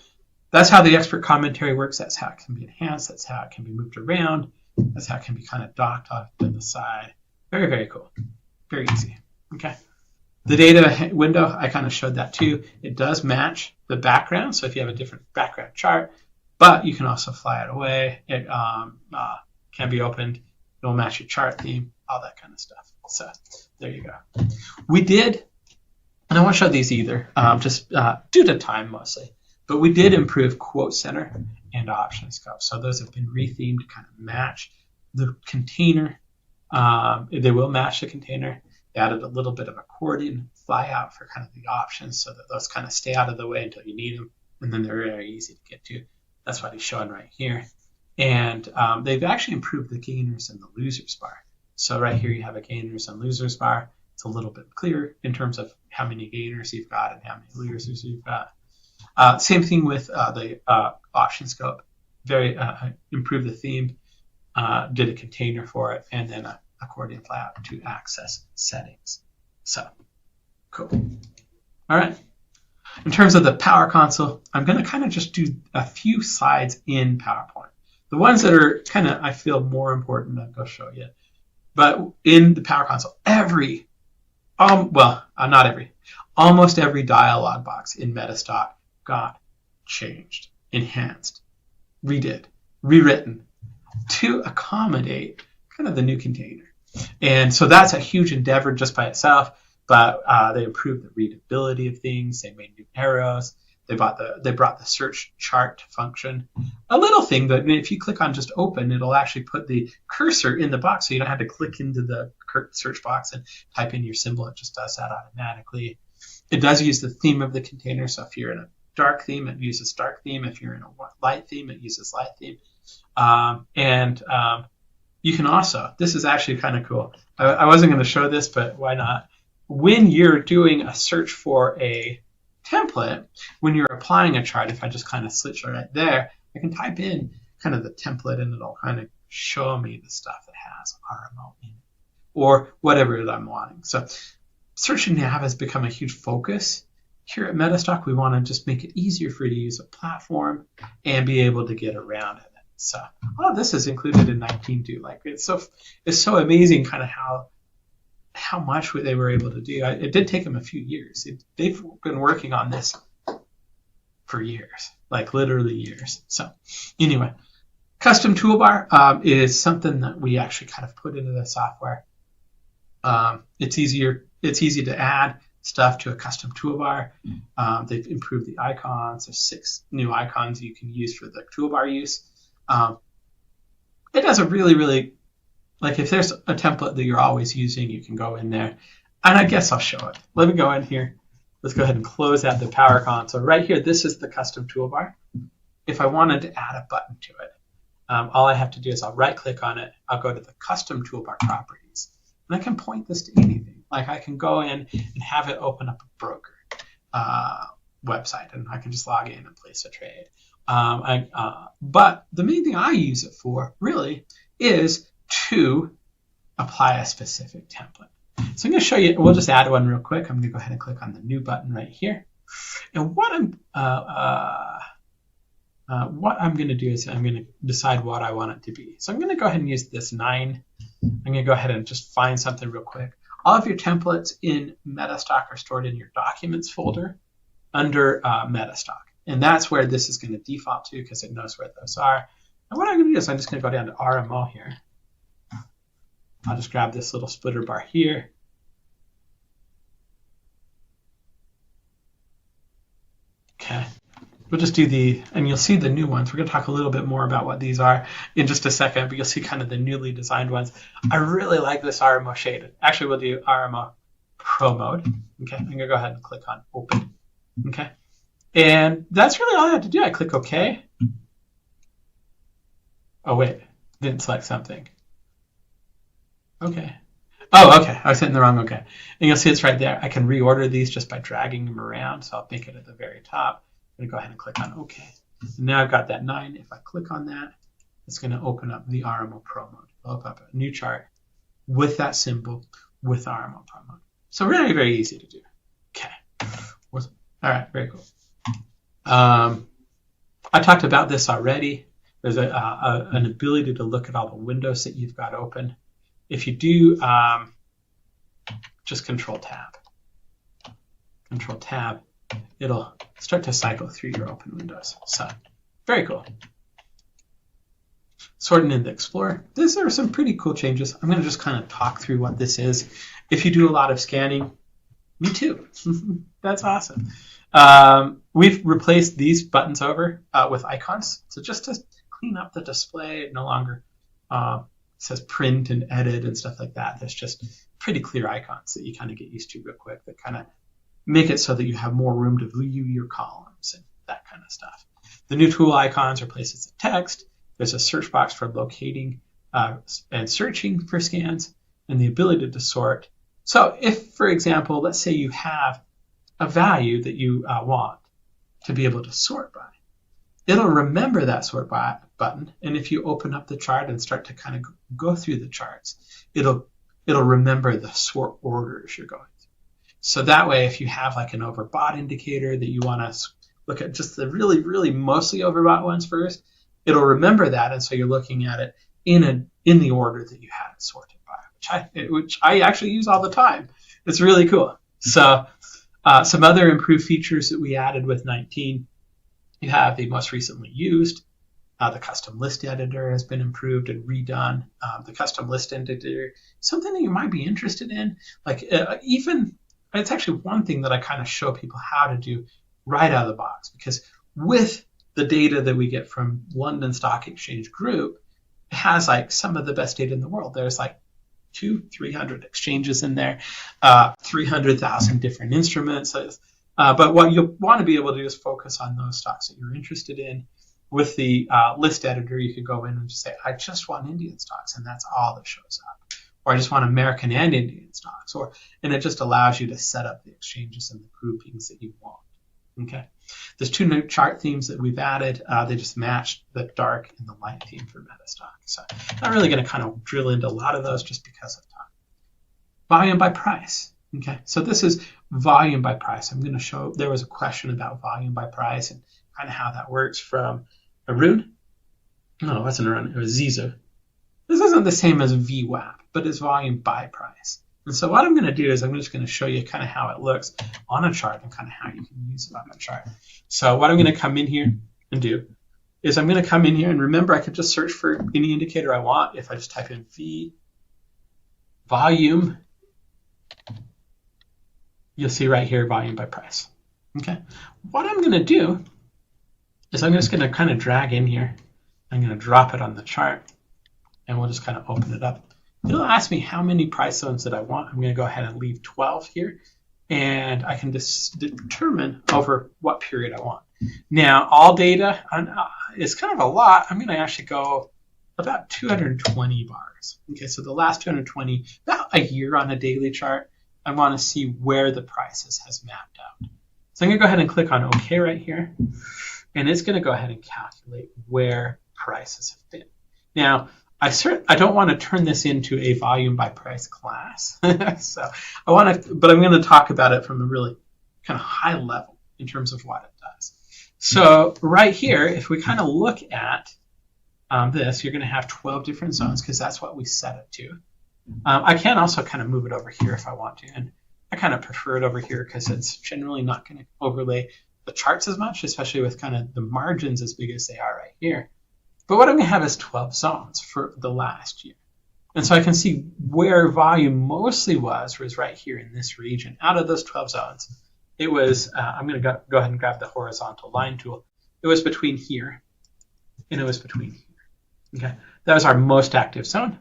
that's how the expert commentary works. That's how it can be enhanced. That's how it can be moved around. That's how it can be kind of docked off to the side. Very, very cool. Very easy. Okay. The data window, I kind of showed that too. It does match the background. So if you have a different background chart, but you can also fly it away. It can be opened. It'll match your chart theme, all that kind of stuff. So there you go. We did, and I won't show these either, just due to time mostly, but we did improve quote center and option scope. So those have been rethemed to kind of match the container. They will match the container. They added a little bit of accordion fly out for kind of the options so that those kind of stay out of the way until you need them, and then they're very easy to get to. That's what he's showing right here. And they've actually improved the gainers and the losers bar. So right here you have a gainers and losers bar. It's a little bit clearer in terms of how many gainers you've got and how many losers you've got. Same thing with the option scope. Very improved the theme, did a container for it, and then accordion fly out to access settings. So cool. All right. In terms of the Power Console, I'm going to kind of just do a few slides in PowerPoint. The ones that are kind of, I feel, more important, I'll go show you. But in the Power Console, almost every dialog box in MetaStock got changed, enhanced, redid, rewritten to accommodate kind of the new container. And so that's a huge endeavor just by itself. But they improved the readability of things. They made new arrows. They brought the search chart function. A little thing that if you click on just open, it'll actually put the cursor in the box, so you don't have to click into the search box and type in your symbol. It just does that automatically. It does use the theme of the container, so if you're in a dark theme, it uses dark theme. If you're in a light theme, it uses light theme. You can also, this is actually kind of cool. I wasn't going to show this, but why not? When you're doing a search for a template, when you're applying a chart, if I just kind of switch right there, I can type in kind of the template and it'll kind of show me the stuff that has RMO in it or whatever it I'm wanting. So searching nav has become a huge focus. Here at MetaStock, we want to just make it easier for you to use a platform and be able to get around it. So all of this is included in 19 too. Like it's so amazing kind of how much they were able to do. It did take them a few years. They've been working on this for years, like literally years. So anyway, custom toolbar is something that we actually kind of put into the software. It's easy to add stuff to a custom toolbar. They've improved the icons. There's 6 new icons you can use for the toolbar use. It does a really, like if there's a template that you're always using, you can go in there. And I guess I'll show it. Let me go in here. Let's go ahead and close out the Power Console. Right here, this is the custom toolbar. If I wanted to add a button to it, all I have to do is I'll right click on it. I'll go to the custom toolbar properties. And I can point this to anything. Like I can go in and have it open up a broker website, and I can just log in and place a trade. But the main thing I use it for really is to apply a specific template. So I'm going to show you. We'll just add one real quick. I'm going to go ahead and click on the new button right here. And what I'm going to do is I'm going to decide what I want it to be. So I'm going to go ahead and use this 9. I'm going to go ahead and just find something real quick. All of your templates in MetaStock are stored in your documents folder under MetaStock. And that's where this is going to default to because it knows where those are. And what I'm going to do is I'm just going to go down to RMO here. I'll just grab this little splitter bar here. Okay. We'll just do and you'll see the new ones. We're going to talk a little bit more about what these are in just a second, but you'll see kind of the newly designed ones. I really like this RMO shaded. Actually, we'll do RMO Pro mode. Okay, I'm going to go ahead and click on Open. Okay. And that's really all I have to do. I click OK. Oh, wait. Didn't select something. Okay. Oh, okay. I was hitting the wrong OK. And you'll see it's right there. I can reorder these just by dragging them around. So I'll make it at the very top. I'm going to go ahead and click on OK. And now I've got that 9. If I click on that, it's going to open up the RMO Pro mode. It'll open up a new chart with that symbol with RMO Pro mode. So really very easy to do. Okay. All right. Very cool. I talked about this already. There's an ability to look at all the windows that you've got open. If you do, just Control Tab, it'll start to cycle through your open windows. So very cool. Sorting in the Explorer. These are some pretty cool changes. I'm going to just kind of talk through what this is. If you do a lot of scanning, me too. That's awesome. We've replaced these buttons over with icons. So just to clean up the display, it no longer says print and edit and stuff like that. There's just pretty clear icons that you kind of get used to real quick that kind of make it so that you have more room to view your columns and that kind of stuff. The new tool icons are places of text. There's a search box for locating and searching for scans and the ability to sort. So if, for example, let's say you have a value that you want to be able to sort by, it'll remember that sort by button. And if you open up the chart and start to kind of go through the charts, it'll remember the sort orders you're going through. So that way, if you have like an overbought indicator that you want to look at just the really, really mostly overbought ones first, it'll remember that. And so you're looking at it in the order that you had it sorted by, which I actually use all the time. It's really cool. So some other improved features that we added with 19, you have the most recently used. The custom list editor has been improved and redone. The custom list editor, something that you might be interested in. Like even, it's actually one thing that I kind of show people how to do right out of the box, because with the data that we get from London Stock Exchange Group, it has like some of the best data in the world. There's like 300 exchanges in there, 300,000 different instruments. But what you'll want to be able to do is focus on those stocks that you're interested in. With the list editor, you could go in and just say, I just want Indian stocks, and that's all that shows up. Or I just want American and Indian stocks. And it just allows you to set up the exchanges and the groupings that you want. Okay. There's 2 new chart themes that we've added. They just match the dark and the light theme for MetaStock. So I'm not really going to kind of drill into a lot of those just because of time. Volume by price. Okay. So this is volume by price. I'm going to show, there was a question about volume by price and kind of how that works from Arun. No, it wasn't Arun. It was Ziza. This isn't the same as VWAP, but it's volume by price. And so what I'm going to do is I'm just going to show you kind of how it looks on a chart and kind of how you can use it on a chart. So what I'm going to come in here and do is I'm going to come in here, and remember I can just search for any indicator I want. If I just type in V volume, you'll see right here volume by price. Okay. What I'm going to do is I'm just going to kind of drag in here. I'm going to drop it on the chart, and we'll just kind of open it up. It'll ask me how many price zones that I want. I'm going to go ahead and leave 12 here, and I can just determine over what period I want. Now, all data is kind of a lot. I'm going to actually go about 220 bars. Okay, so the last 220, about a year on a daily chart, I want to see where the prices has mapped out. So I'm going to go ahead and click on OK right here, and it's going to go ahead and calculate where prices have been. Now, I don't want to turn this into a volume by price class, so but I'm going to talk about it from a really kind of high level in terms of what it does. So right here, if we kind of look at this, you're going to have 12 different zones because that's what we set it to. I can also kind of move it over here if I want to, and I kind of prefer it over here because it's generally not going to overlay the charts as much, especially with kind of the margins as big as they are right here. But what I'm going to have is 12 zones for the last year. And so I can see where volume mostly was right here in this region. Out of those 12 zones, it was, I'm going to go ahead and grab the horizontal line tool. It was between here and it was between here. Okay, that was our most active zone.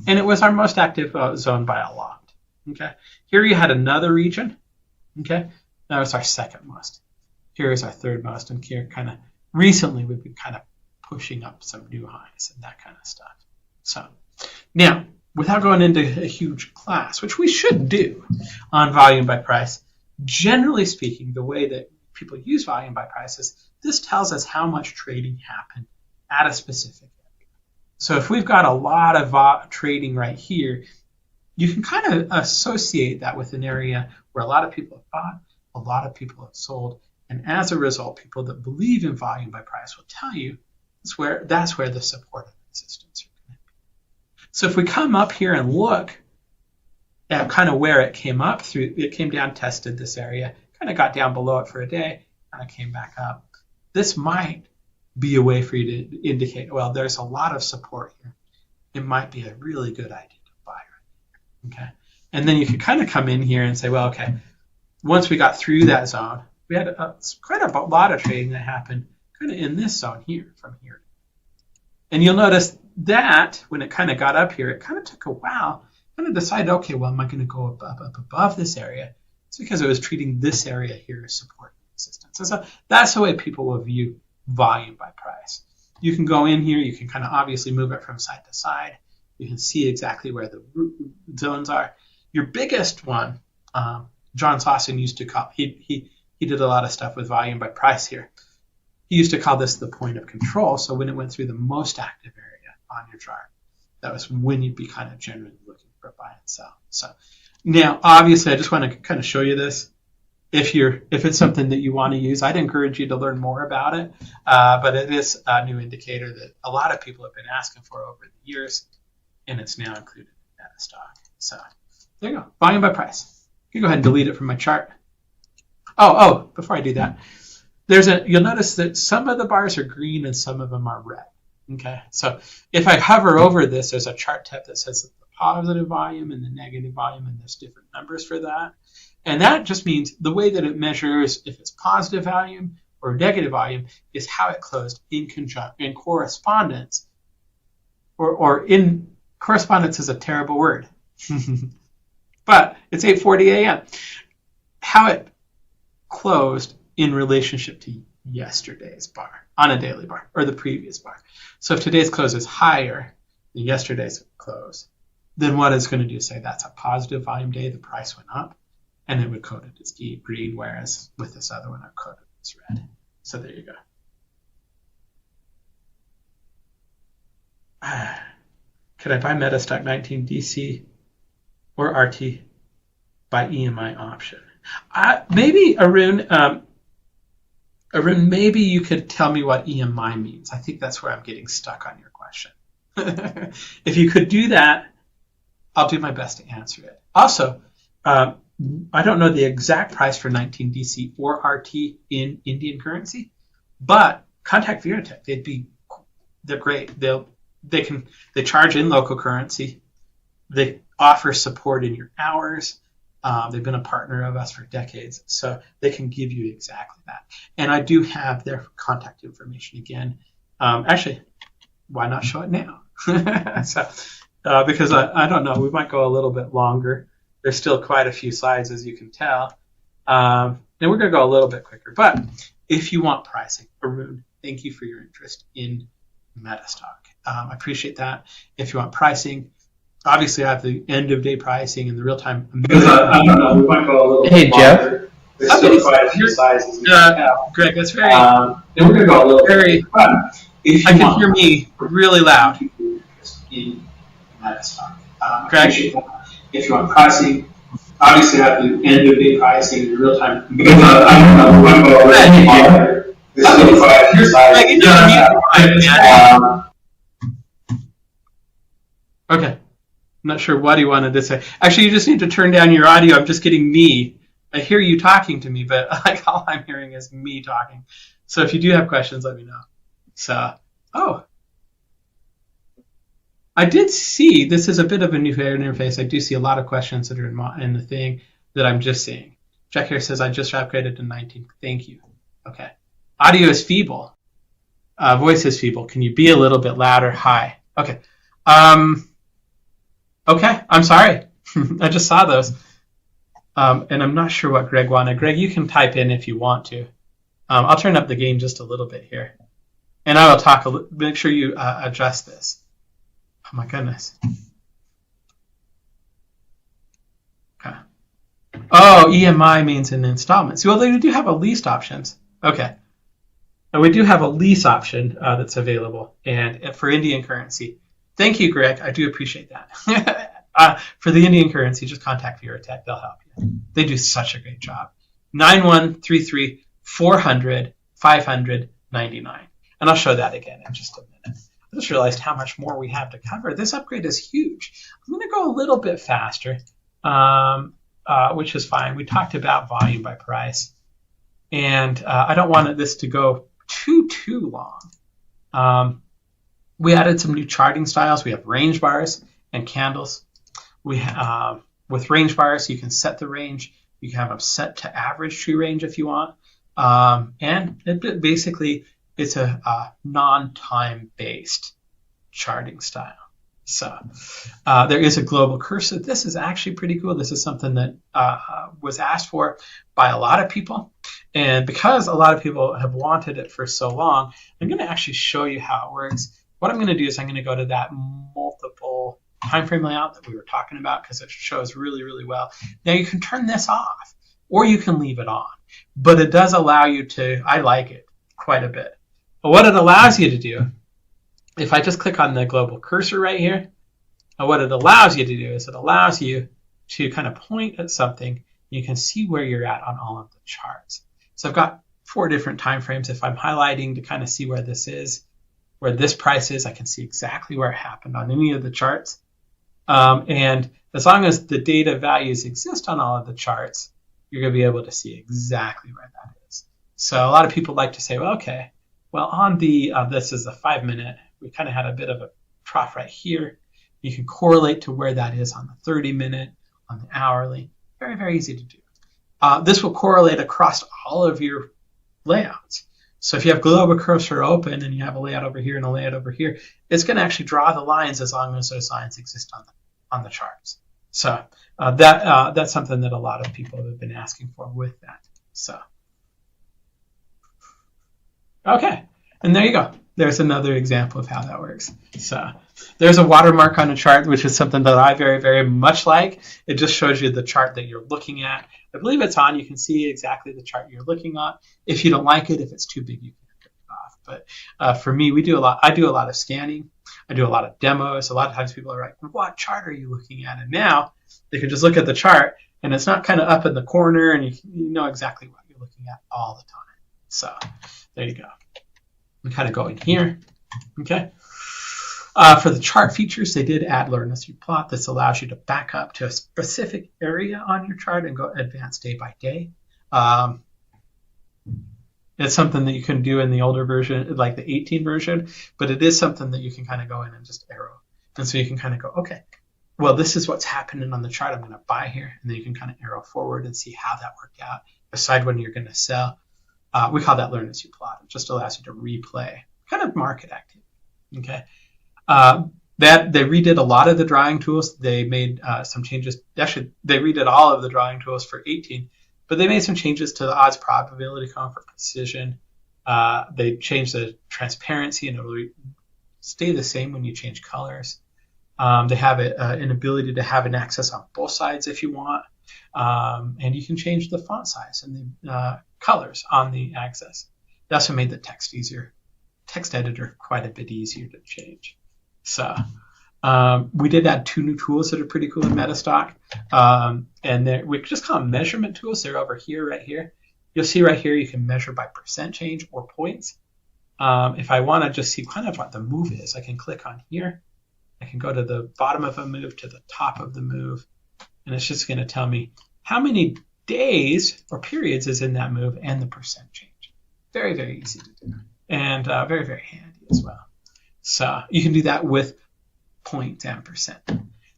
And it was our most active zone by a lot. Okay, here you had another region. Okay, that was our second most. Here is our third most. And here kind of recently we've been kind of pushing up some new highs and that kind of stuff. So now, without going into a huge class, which we should do on volume by price, generally speaking, the way that people use volume by price is this tells us how much trading happened at a specific area. So if we've got a lot of trading right here, you can kind of associate that with an area where a lot of people have bought, a lot of people have sold, and as a result, people that believe in volume by price will tell you that's where the support and resistance are going to be. So if we come up here and look at kind of where it came up through, it came down, tested this area, kind of got down below it for a day, kind of came back up. This might be a way for you to indicate, well, there's a lot of support here. It might be a really good idea to buy right here. Okay, and then you could kind of come in here and say, well, okay, once we got through that zone, we had quite a lot of trading that happened kind of in this zone here, from here. And you'll notice that when it kind of got up here, it kind of took a while, kind of decided, okay, well, am I going to go up above this area? It's because it was treating this area here as support and resistance. And so that's the way people will view volume by price. You can go in here, you can kind of obviously move it from side to side. You can see exactly where the zones are. Your biggest one, John Sawson used to call, he did a lot of stuff with volume by price here. He used to call this the point of control. So when it went through the most active area on your chart, that was when you'd be kind of generally looking for a buy and sell. So now, obviously, I just want to kind of show you this. If it's something that you want to use, I'd encourage you to learn more about it. But it is a new indicator that a lot of people have been asking for over the years, and it's now included in MetaStock. So there you go, volume by price. You can go ahead and delete it from my chart. Oh, before I do that, you'll notice that some of the bars are green and some of them are red. Okay, so if I hover over this, there's a chart tab that says that the positive volume and the negative volume, and there's different numbers for that. And that just means the way that it measures if it's positive volume or negative volume is how it closed in correspondence, or in correspondence is a terrible word, but it's 8:40 a.m. How it closed in relationship to yesterday's bar on a daily bar or the previous bar. So if today's close is higher than yesterday's close, then what it's going to do is say that's a positive volume day, the price went up, and it would code it as green, whereas with this other one, I've coded it as red. So there you go. Could I buy MetaStock 19 DC or RT by EMI option? Maybe, Arun, maybe you could tell me what EMI means. I think that's where I'm getting stuck on your question. If you could do that, I'll do my best to answer it. Also, I don't know the exact price for 19 DC or RT in Indian currency, but contact Veritech. They're great. They charge in local currency. They offer support in your hours. They've been a partner of us for decades, so they can give you exactly that. And I do have their contact information again. Actually, why not show it now? Because I don't know, we might go a little bit longer. There's still quite a few slides, as you can tell. And we're going to go a little bit quicker. But if you want pricing, Arun, thank you for your interest in MetaStock. I appreciate that. If you want pricing, obviously I have the end of day pricing and the real time. Because I don't know, we might go a little bit longer. Jeff. There's still quite a few sizes. Greg, that's very. And we're going to go a little bit quicker. If you can hear me really loud. In MetaStock. Greg, if you want pricing, obviously I have the end of day pricing in real time. Because I don't know, we might go a little bit longer. There's still quite a few sizes. Okay. I'm not sure what he wanted to say. Actually, you just need to turn down your audio. I'm just getting me. I hear you talking to me, but like all I'm hearing is me talking. So if you do have questions, let me know. So, I did see, this is a bit of a new interface. I do see a lot of questions that are in the thing that I'm just seeing. Jack here says, I just upgraded to 19. Thank you. Okay. Audio is feeble. Voice is feeble. Can you be a little bit louder? Hi. Okay. Okay, I'm sorry. I just saw those. And I'm not sure what Greg wanted. Greg, you can type in if you want to. I'll turn up the gain just a little bit here. And I will talk, make sure you adjust this. Oh my goodness. Okay. Oh, EMI means in installments. Well, they do have a lease options. Okay. And we do have a lease option that's available and for Indian currency. Thank you, Greg. I do appreciate that. For the Indian currency, just contact Veritech. They'll help you. They do such a great job. 9133 400 599. And I'll show that again in just a minute. I just realized how much more we have to cover. This upgrade is huge. I'm going to go a little bit faster, which is fine. We talked about volume by price. And I don't want this to go too long. We added some new charting styles. We have range bars and candles. We have, with range bars, you can set the range. You can have them set to average true range if you want. And basically, it's a non-time based charting style. So there is a global cursor. This is actually pretty cool. This is something that was asked for by a lot of people. And because a lot of people have wanted it for so long, I'm going to actually show you how it works. What I'm going to do is I'm going to go to that multiple time frame layout that we were talking about because it shows really, really well. Now you can turn this off or you can leave it on, but it does allow you to, I like it quite a bit. But what it allows you to do, if I just click on the global cursor right here, what it allows you to do is it allows you to kind of point at something. You can see where you're at on all of the charts. So I've got 4 different time frames. If I'm highlighting to kind of see where this is, where this price is, I can see exactly where it happened on any of the charts. And as long as the data values exist on all of the charts, you're going to be able to see exactly where that is. So a lot of people like to say, well, okay, well, on the, this is a 5 minute, we kind of had a bit of a trough right here. You can correlate to where that is on the 30-minute, on the hourly. Very, very easy to do. This will correlate across all of your layouts. So if you have global cursor open and you have a layout over here and a layout over here, it's going to actually draw the lines as long as those lines exist on the charts. So that's something that a lot of people have been asking for with that. So okay, and there you go. There's another example of how that works. So there's a watermark on a chart, which is something that I very, very much like. It just shows you the chart that you're looking at. I believe it's on. You can see exactly the chart you're looking at. If you don't like it, if it's too big, you can turn it off. But for me, I do a lot of scanning. I do a lot of demos. A lot of times people are like, what chart are you looking at? And now they can just look at the chart, and it's not kind of up in the corner, and you know exactly what you're looking at all the time. So there you go. We kind of go in here. Okay. For the chart features, they did add Learn as you plot. This allows you to back up to a specific area on your chart and go advanced day by day. It's something that you can do in the older version, like the 18 version, but it is something that you can kind of go in and just arrow. And so you can kind of go, okay, well, this is what's happening on the chart. I'm going to buy here. And then you can kind of arrow forward and see how that worked out. Decide when you're going to sell. We call that Learn as you plot. It just allows you to replay kind of market activity. Okay. That they redid a lot of the drawing tools. They made some changes. Actually, they redid all of the drawing tools for 18, but they made some changes to the odds probability column for precision. They changed the transparency, and it will stay the same when you change colors. They have an ability to have an access on both sides if you want, and you can change the font size and the colors on the axis. They also made the text editor quite a bit easier to change. So we did add 2 new tools that are pretty cool in MetaStock, and we just call them measurement tools. They're over here, right here. You'll see right here you can measure by percent change or points. If I want to just see kind of what the move is, I can click on here. I can go to the bottom of a move to the top of the move, and it's just going to tell me how many days or periods is in that move and the percent change. Very, very easy to do, and very, very handy as well. So you can do that with points and percent.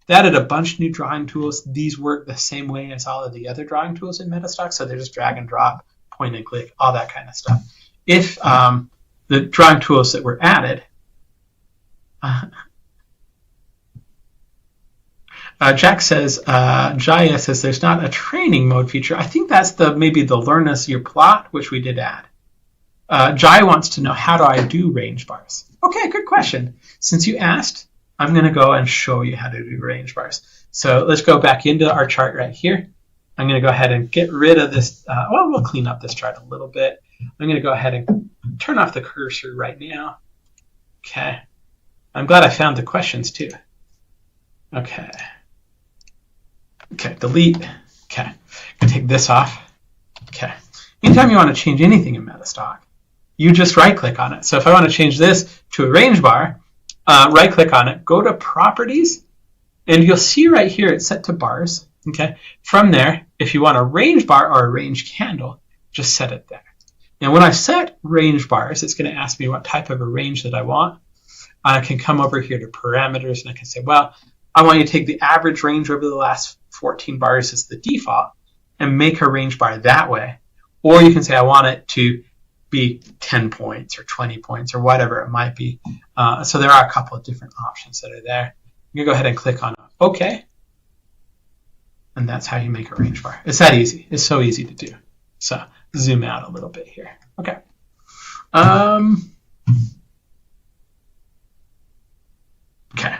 They added a bunch of new drawing tools. These work the same way as all of the other drawing tools in MetaStock, so they're just drag and drop, point and click, all that kind of stuff. If the drawing tools that were added, Jack says, Jaya says there's not a training mode feature. I think that's maybe the Learn as you plot, which we did add. Jai wants to know, how do I do range bars? Okay, good question. Since you asked, I'm going to go and show you how to do range bars. So let's go back into our chart right here. I'm going to go ahead and get rid of this. Well, we'll clean up this chart a little bit. I'm going to go ahead and turn off the cursor right now. Okay. I'm glad I found the questions too. Okay. Okay, delete. Okay. I'm going to take this off. Okay. Anytime you want to change anything in MetaStock, you just right-click on it. So if I want to change this to a range bar, right-click on it, go to Properties, and you'll see right here it's set to bars. Okay. From there, if you want a range bar or a range candle, just set it there. Now, when I set range bars, it's going to ask me what type of a range that I want. I can come over here to Parameters, and I can say, well, I want you to take the average range over the last 14 bars as the default and make a range bar that way. Or you can say, I want it to be 10 points or 20 points or whatever it might be. So there are a couple of different options that are there. You can go ahead and click on OK. And that's how you make a range bar. It's that easy. It's so easy to do. So zoom out a little bit here. Okay. Okay.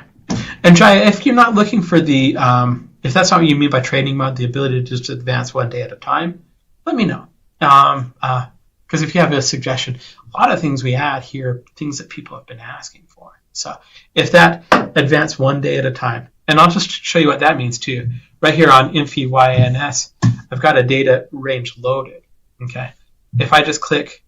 And Jaya, if you're not looking for the, if that's not what you mean by training mode, the ability to just advance one day at a time, let me know. Because if you have a suggestion, a lot of things we add here, things that people have been asking for. So if that advance one day at a time, and I'll just show you what that means too. Right here on InfyNS, I've got a data range loaded. Okay. If I just click,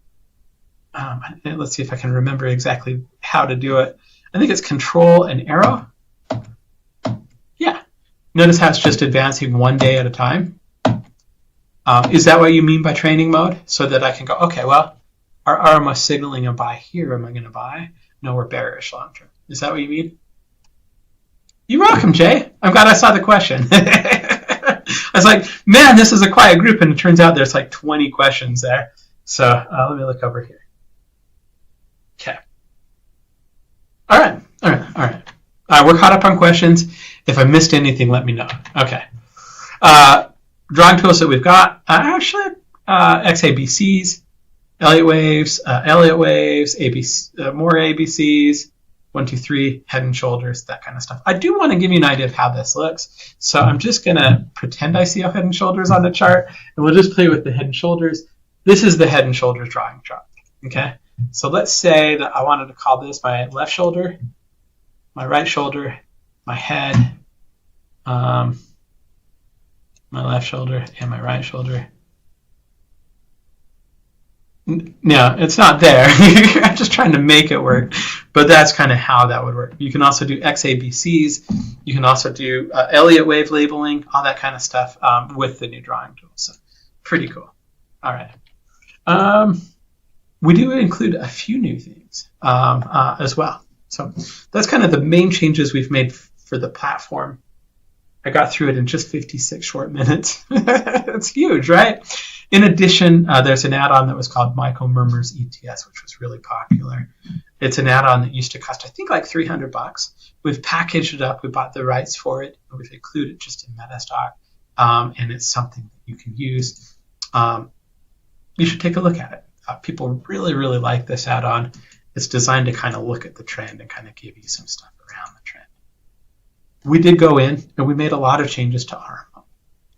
let's see if I can remember exactly how to do it. I think it's Control and arrow. Yeah. Notice how it's just advancing one day at a time. Is that what you mean by training mode? So that I can go, okay, well, our RMS signaling a buy here. Am I going to buy? No, we're bearish long term. Is that what you mean? You're welcome, Jay. I'm glad I saw the question. I was like, man, this is a quiet group, and it turns out there's like 20 questions there. So let me look over here. Okay. All right. We're caught up on questions. If I missed anything, let me know. Okay. Drawing tools that we've got, actually, XABCs, Elliott waves, ABC, more ABCs, 1, 2, 3, head and shoulders, that kind of stuff. I do want to give you an idea of how this looks. So I'm just going to pretend I see a head and shoulders on the chart, and we'll just play with the head and shoulders. This is the head and shoulders drawing chart. Okay. So let's say that I wanted to call this my left shoulder, my right shoulder, my head, my left shoulder, and my right shoulder. No, it's not there. I'm just trying to make it work, but that's kind of how that would work. You can also do XABCs. You can also do Elliott wave labeling, all that kind of stuff with the new drawing tool. So pretty cool. All right. We do include a few new things as well. So that's kind of the main changes we've made for the platform. I got through it in just 56 short minutes. It's huge, right? In addition, there's an add-on that was called Mermer's ETS, which was really popular. It's an add-on that used to cost, I think, like $300. We've packaged it up. We bought the rights for it. And we've included it just in MetaStock, and it's something that you can use. You should take a look at it. People really, really like this add-on. It's designed to kind of look at the trend and kind of give you some stuff around the trend. We did go in and we made a lot of changes to RMO.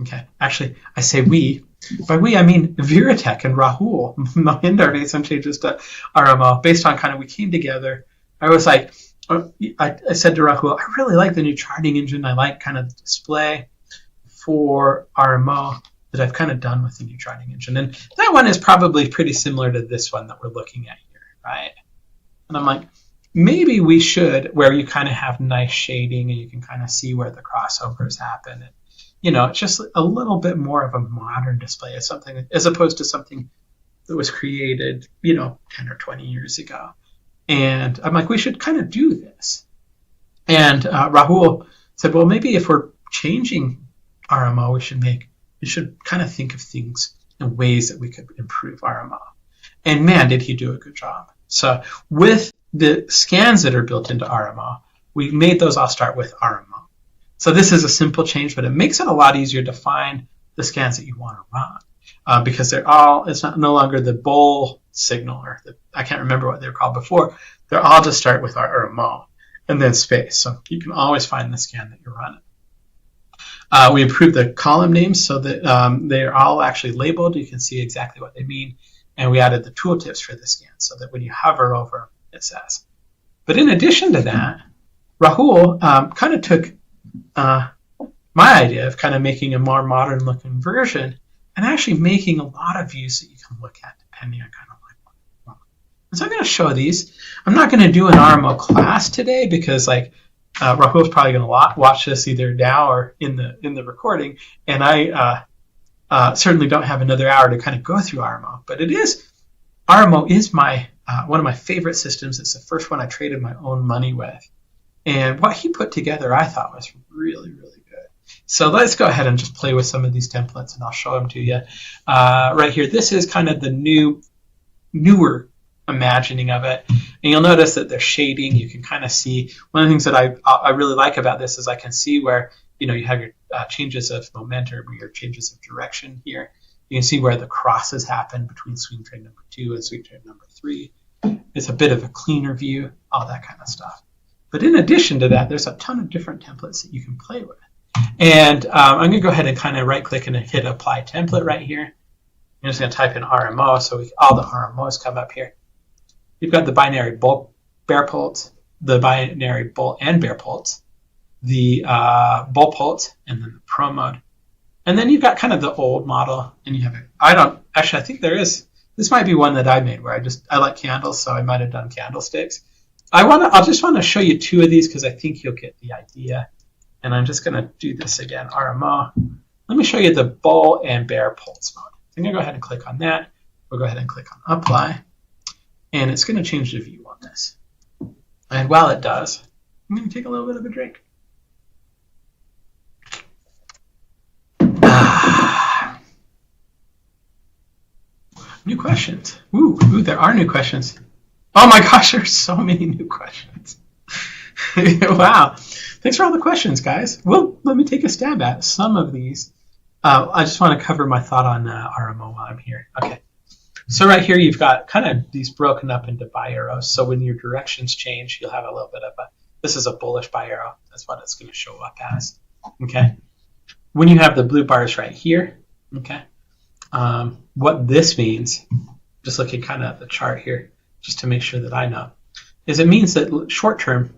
Okay, actually, I say we. By we, I mean Viratech and Rahul Mohindar made some changes to RMO based on kind of we came together. I was like, I said to Rahul, I really like the new charting engine. I like kind of the display for RMO that I've kind of done with the new charting engine. And that one is probably pretty similar to this one that we're looking at here, right? And I'm like, maybe we should, where you kind of have nice shading and you can kind of see where the crossovers happen. And, you know, it's just a little bit more of a modern display of something as opposed to something that was created, 10 or 20 years ago. And I'm like, we should kind of do this. And Rahul said, well, maybe if we're changing RMO, we should kind of think of things in ways that we could improve RMO. And man, did he do a good job. So with the scans that are built into RMO, we made those all start with RMO. So this is a simple change, but it makes it a lot easier to find the scans that you want to run because it's no longer the bowl signal, or I can't remember what they were called before. They're all just start with RMO and then space. So you can always find the scan that you're running. We improved the column names so that they're all actually labeled. You can see exactly what they mean. And we added the tooltips for the scan so that when you hover over them, it says. But in addition to that, Rahul kind of took my idea of kind of making a more modern looking version and actually making a lot of views that you can look at depending on kind of like what you want. And so I'm going to show these. I'm not going to do an RMO class today because Rahul's probably going to watch this either now or in the recording, and I certainly don't have another hour to kind of go through RMO. But RMO is my one of my favorite systems. It's the first one I traded my own money with, and what he put together I thought was really, really good. So let's go ahead and just play with some of these templates, and I'll show them to you right here. This is kind of the newer imagining of it, and you'll notice that there's shading. You can kind of see one of the things that I really like about this is I can see where you have your changes of momentum or your changes of direction here. You can see where the crosses happen between swing trade number 2 and swing trade number 3. It's a bit of a cleaner view, all that kind of stuff. But in addition to that, there's a ton of different templates that you can play with. And I'm going to go ahead and kind of right click and hit apply template right here. I'm just going to type in RMO so all the RMOs come up here. You've got the binary bull bear pulse, the binary bull and bear pulse, the bull pulse, and then the pro mode. And then you've got kind of the old model, and you have I think there is. This might be one that I made where I like candles, so I might have done candlesticks. I'll just want to show you 2 of these because I think you'll get the idea. And I'm just going to do this again, RMO. Let me show you the bull and bear pulse mode. I'm going to go ahead and click on that. We'll go ahead and click on apply. And it's going to change the view on this. And while it does, I'm going to take a little bit of a drink. New questions. Ooh, there are new questions. Oh my gosh, there's so many new questions. Wow. Thanks for all the questions, guys. Well, let me take a stab at some of these. I just want to cover my thought on RMO while I'm here. Okay. So right here, you've got kind of these broken up into buy arrows. So when your directions change, you'll have a little bit of this is a bullish buy arrow. That's what it's going to show up as. Okay. When you have the blue bars right here, okay, what this means, just looking kind of at the chart here, just to make sure that I know, is it means that short term,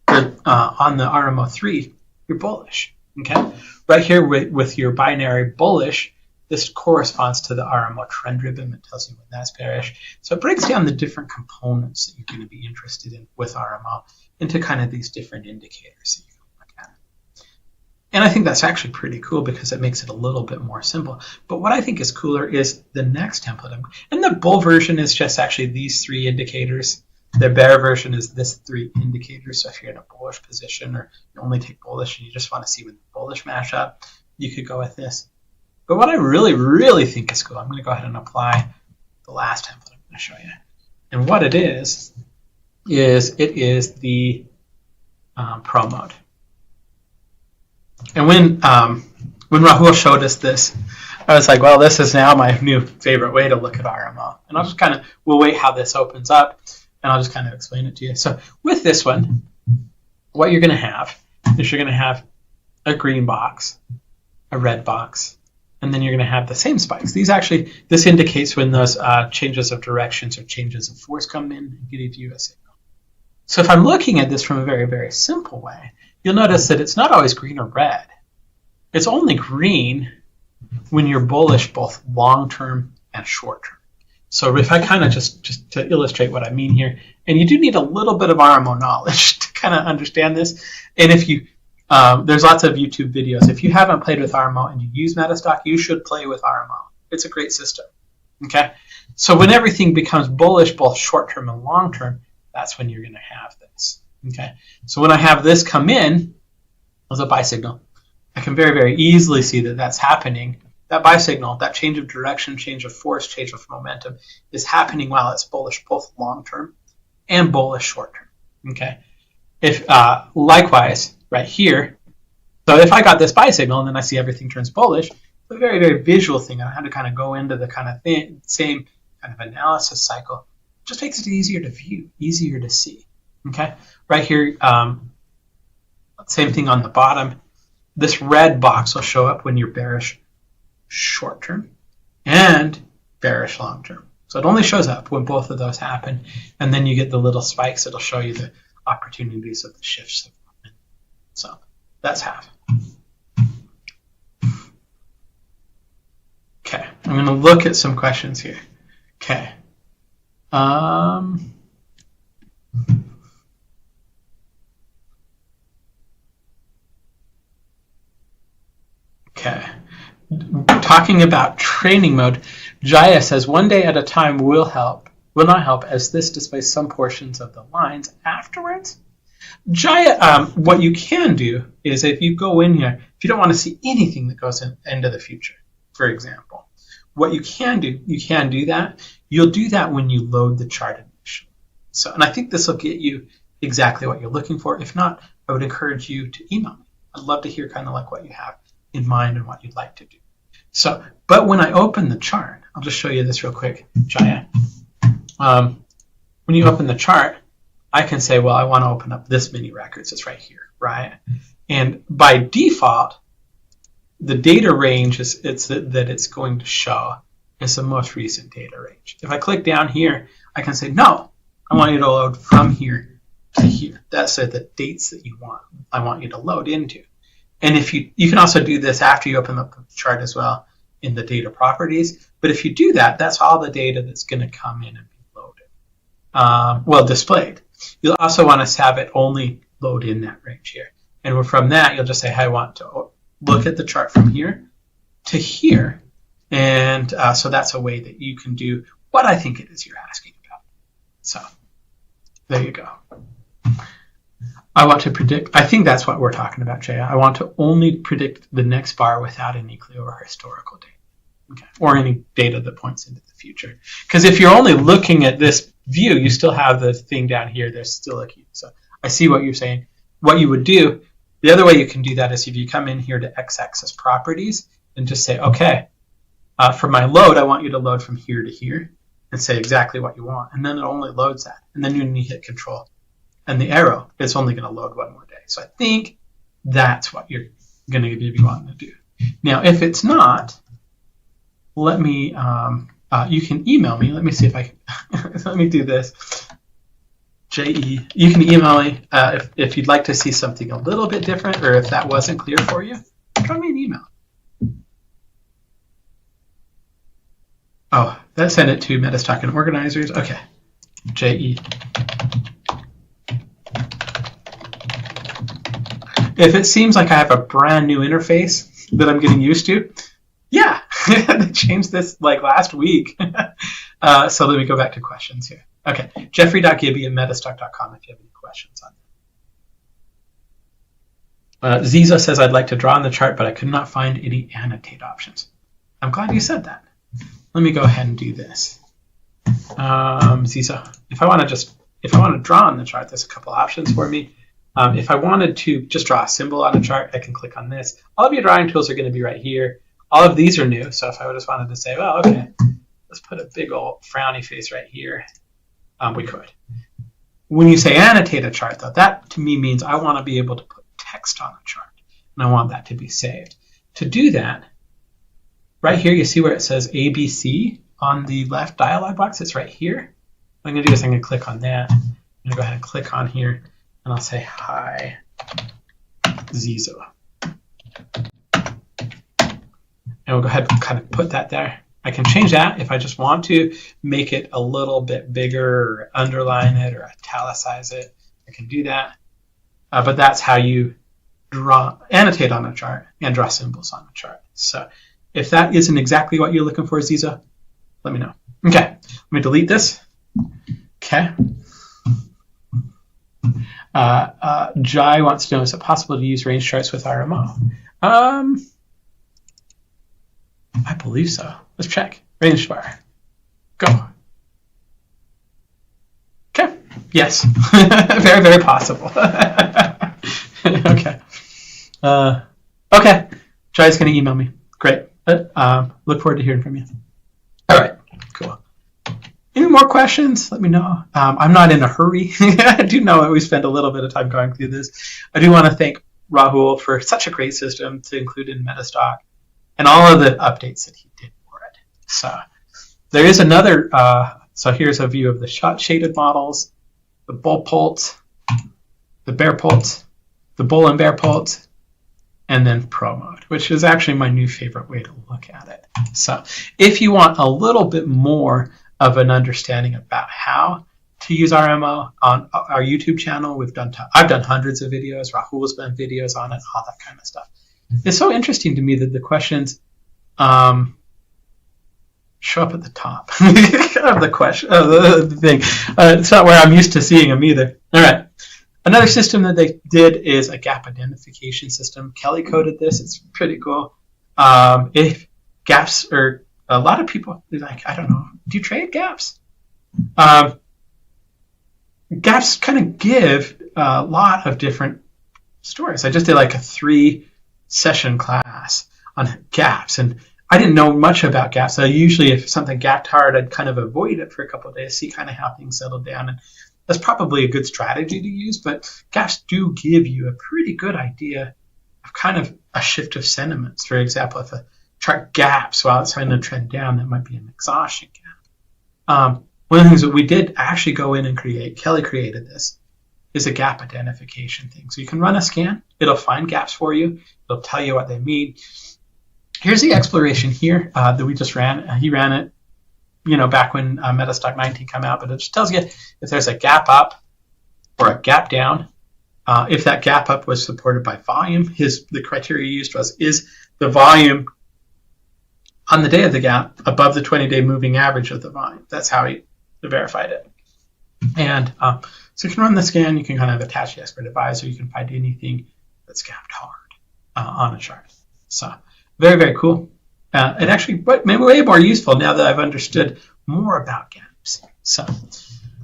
on the RMO3, you're bullish. Okay, right here with your binary bullish, this corresponds to the RMO trend ribbon. It tells you when that's bearish. So it breaks down the different components that you're going to be interested in with RMO into kind of these different indicators that you can look at. And I think that's actually pretty cool because it makes it a little bit more simple. But what I think is cooler is the next template. And the bull version is just actually these 3 indicators. The bear version is this 3 indicators. So if you're in a bullish position or you only take bullish and you just want to see when the bullish mash up, you could go with this. But what I really, really think is cool, I'm going to go ahead and apply the last template I'm going to show you. And what it is the pro mode. And when Rahul showed us this, I was like, well, this is now my new favorite way to look at RMO. And I'll just we'll wait how this opens up, and I'll just kind of explain it to you. So with this one, what you're going to have is you're going to have a green box, a red box, and then you're going to have the same spikes. This indicates when those changes of directions or changes of force come in and give you a signal. So if I'm looking at this from a very, very simple way, you'll notice that it's not always green or red. It's only green when you're bullish both long-term and short-term. So if I kind of just to illustrate what I mean here, and you do need a little bit of RMO knowledge to kind of understand this. And if you, there's lots of YouTube videos. If you haven't played with RMO and you use MetaStock, you should play with RMO. It's a great system. Okay. So when everything becomes bullish, both short-term and long-term, that's when you're going to have this. Okay. So when I have this come in as a buy signal, I can very, very easily see that that's happening. That buy signal, that change of direction, change of force, change of momentum is happening while it's bullish, both long-term and bullish short-term. Okay. If likewise, right here, so if I got this buy signal and then I see everything turns bullish, it's a very, very visual thing. I had to kind of go into the kind of same kind of analysis cycle. It just makes it easier to view, easier to see. Okay. Right here, same thing on the bottom. This red box will show up when you're bearish short term and bearish long term. So it only shows up when both of those happen, and then you get the little spikes that'll show you the opportunities of the shifts. So that's half. Okay, I'm going to look at some questions here. Okay. Okay. Talking about training mode, Jaya says, one day at a time will not help as this displays some portions of the lines afterwards. Jaya, what you can do is if you go in here, if you don't want to see anything that goes into the future, for example, what you can do that. You'll do that when you load the chart initially. So, and I think this will get you exactly what you're looking for. If not, I would encourage you to email me. I'd love to hear kind of like what you have in mind and what you'd like to do. So, but when I open the chart, I'll just show you this real quick, Jaya. When you open the chart, I can say, well, I want to open up this many records. It's right here, right? And by default, the data range that it's going to show is the most recent data range. If I click down here, I can say, no, I want you to load from here to here. That's the dates that you want. I want you to load into. And if you can also do this after you open up the chart as well in the data properties. But if you do that, that's all the data that's going to come in and be loaded. Displayed. You'll also want to have it only load in that range here. And from that, you'll just say, hey, I want to look at the chart from here to here. And so that's a way that you can do what I think it is you're asking about. So there you go. I want to predict, I think that's what we're talking about, Jaya. I want to only predict the next bar without any clue or historical data. Okay. Or any data that points into the future. Because if you're only looking at this view, you still have the thing down here. There's still a key. So I see what you're saying. What you would do, the other way you can do that is if you come in here to x-axis properties and just say, okay, for my load, I want you to load from here to here and say exactly what you want. And then it only loads that. And then when you hit control and the arrow, it's only going to load one more day. So I think that's what you're going to be wanting to do. Now, if it's not, let me, you can email me. Let me see if I can, let me do this. JE, you can email me if you'd like to see something a little bit different, or if that wasn't clear for you, drop me an email. Oh, that sent it to MetaStock and organizers. Okay, JE. If it seems like I have a brand new interface that I'm getting used to, yeah, they changed this like last week. So let me go back to questions here. Okay, Jeffrey.Gibby@metastock.com if you have any questions on that. Ziza says, I'd like to draw on the chart, but I could not find any annotate options. I'm glad you said that. Let me go ahead and do this. Ziza, if I want to draw on the chart, there's a couple options for me. If I wanted to just draw a symbol on a chart, I can click on this. All of your drawing tools are going to be right here. All of these are new, so if I just wanted to say, well, okay, let's put a big old frowny face right here, we could. When you say annotate a chart, though, that to me means I want to be able to put text on a chart, and I want that to be saved. To do that, right here, you see where it says ABC on the left dialog box? It's right here. What I'm going to do is I'm going to click on that. I'm going to go ahead and click on here, and I'll say, hi, Zizo. And we'll go ahead and kind of put that there. I can change that if I just want to, make it a little bit bigger, or underline it, or italicize it. I can do that. But that's how you annotate on a chart and draw symbols on a chart. So if that isn't exactly what you're looking for, Ziza, let me know. Okay, let me delete this. Okay. Jai wants to know, is it possible to use range charts with RMO? I believe so. Let's check. Range bar. Go. Okay. Yes. Very, very possible. Okay. Okay. Jai's going to email me. Great. Look forward to hearing from you. All right. Cool. Any more questions? Let me know. I'm not in a hurry. I do know that we spend a little bit of time going through this. I do want to thank Rahul for such a great system to include in MetaStock and all of the updates that he did for it. So there is another, so here's a view of the shaded models, the bull pult, the bear pult, the bull and bear pult, and then pro mode, which is actually my new favorite way to look at it. So if you want a little bit more of an understanding about how to use RMO on our YouTube channel, I've done hundreds of videos, Rahul's done videos on it, all that kind of stuff. It's so interesting to me that the questions show up at the top of the question, the thing. It's not where I'm used to seeing them either. All right. Another system that they did is a gap identification system. Kelly coded this. It's pretty cool. If gaps are, a lot of people are like, I don't know, do you trade gaps? Gaps kind of give a lot of different stories. I just did like a 3-session class on gaps, and I didn't know much about gaps. So usually if something gapped hard, I'd kind of avoid it for a couple of days, see kind of how things settled down. And that's probably a good strategy to use, but gaps do give you a pretty good idea of kind of a shift of sentiments. For example, if a chart gaps while it's trying to trend down, that might be an exhaustion gap. One of the things that we did actually go in and create, Kelly created this, is a gap identification thing. So you can run a scan. It'll find gaps for you. It'll tell you what they mean. Here's the exploration here that we just ran. He ran it, back when MetaStock 19 came out, but it just tells you if there's a gap up or a gap down. If that gap up was supported by volume, the criteria used was, is the volume on the day of the gap above the 20-day moving average of the volume. That's how he verified it. And so you can run the scan. You can kind of attach the expert advisor. You can find anything that's gapped hard on a chart. So very, very cool. It actually made way more useful now that I've understood more about gaps. So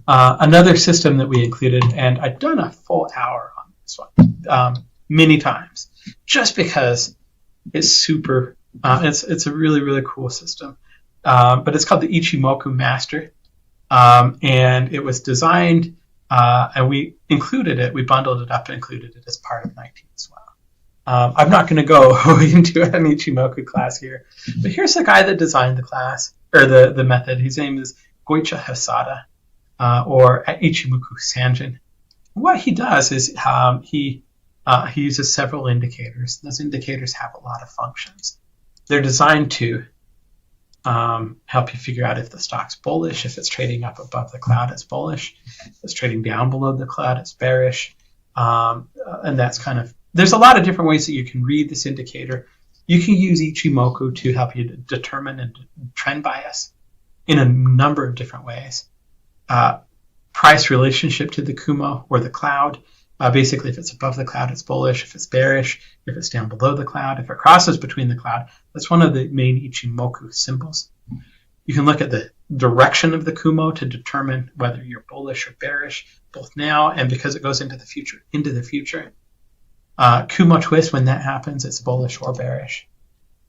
another system that we included, and I've done a full hour on this one many times, just because it's super. It's a really, really cool system. But it's called the Ichimoku Master, and it was designed, and we included it. We bundled it up and included it as part of 19 as well. I'm not going to go into an Ichimoku class here, but here's the guy that designed the class, or the method. His name is Goichi Hosada, or Ichimoku Sanjin. What he does is he uses several indicators. Those indicators have a lot of functions. They're designed to help you figure out if the stock's bullish. If it's trading up above the cloud, it's bullish. If it's trading down below the cloud, it's bearish. And that's kind of, there's a lot of different ways that you can read this indicator. You can use Ichimoku to help you determine and trend bias in a number of different ways. Price relationship to the Kumo or the cloud. Basically, if it's above the cloud, it's bullish. If it's bearish, if it's down below the cloud, if it crosses between the cloud, that's one of the main Ichimoku symbols. You can look at the direction of the Kumo to determine whether you're bullish or bearish, both now and because it goes into the future. Kumo twist, when that happens, it's bullish or bearish.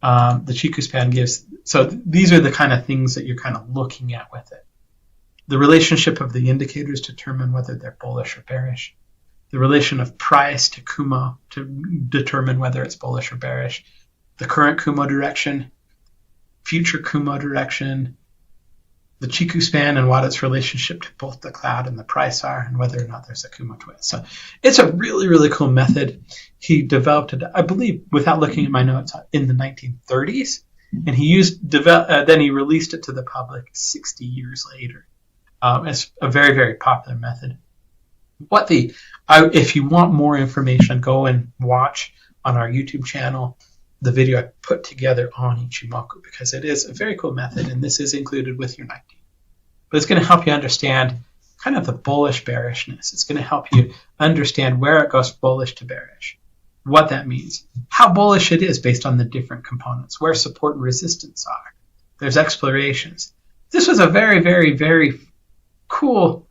The Chiku span gives, so these are the kind of things that you're kind of looking at with it. The relationship of the indicators determine whether they're bullish or bearish. The relation of price to Kumo to determine whether it's bullish or bearish. The current Kumo direction, future Kumo direction, the Chiku span and what its relationship to both the cloud and the price are, and whether or not there's a Kumo twist. So it's a really, really cool method. He developed it, I believe, without looking at my notes, in the 1930s, and then he released it to the public 60 years later. It's a very, very popular method. If you want more information, go and watch on our YouTube channel the video I put together on Ichimoku, because it is a very cool method, and this is included with your 19. But it's going to help you understand kind of the bullish bearishness. It's going to help you understand where it goes bullish to bearish, what that means, how bullish it is based on the different components, where support and resistance are. There's explorations. This was a very, very, very cool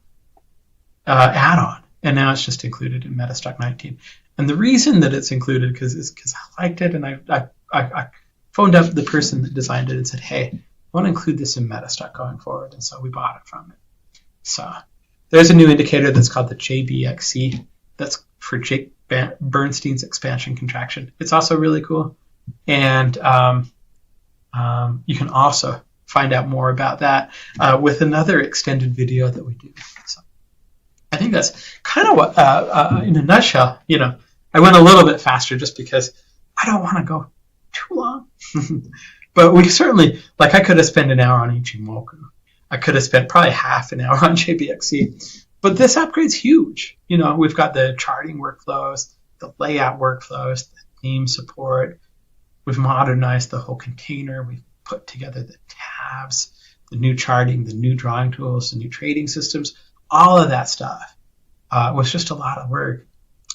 add-on, and now it's just included in MetaStock 19. And the reason that it's included is because I liked it, and I phoned up the person that designed it and said, hey, I want to include this in MetaStock going forward, and so we bought it from it. So there's a new indicator that's called the JBXC. That's for Jake Bernstein's expansion contraction. It's also really cool, and you can also find out more about that with another extended video that we do. So I think that's kind of what, in a nutshell, I went a little bit faster just because I don't want to go too long. But we certainly, I could have spent an hour on Ichimoku. I could have spent probably half an hour on JBXC. But this upgrade's huge. We've got the charting workflows, the layout workflows, the theme support. We've modernized the whole container. We've put together the tabs, the new charting, the new drawing tools, the new trading systems. All of that stuff was just a lot of work.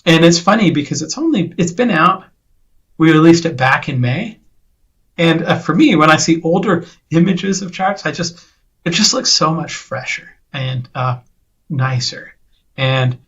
And it's funny because it's been out. We released it back in May. And for me, when I see older images of charts, it just looks so much fresher and nicer. And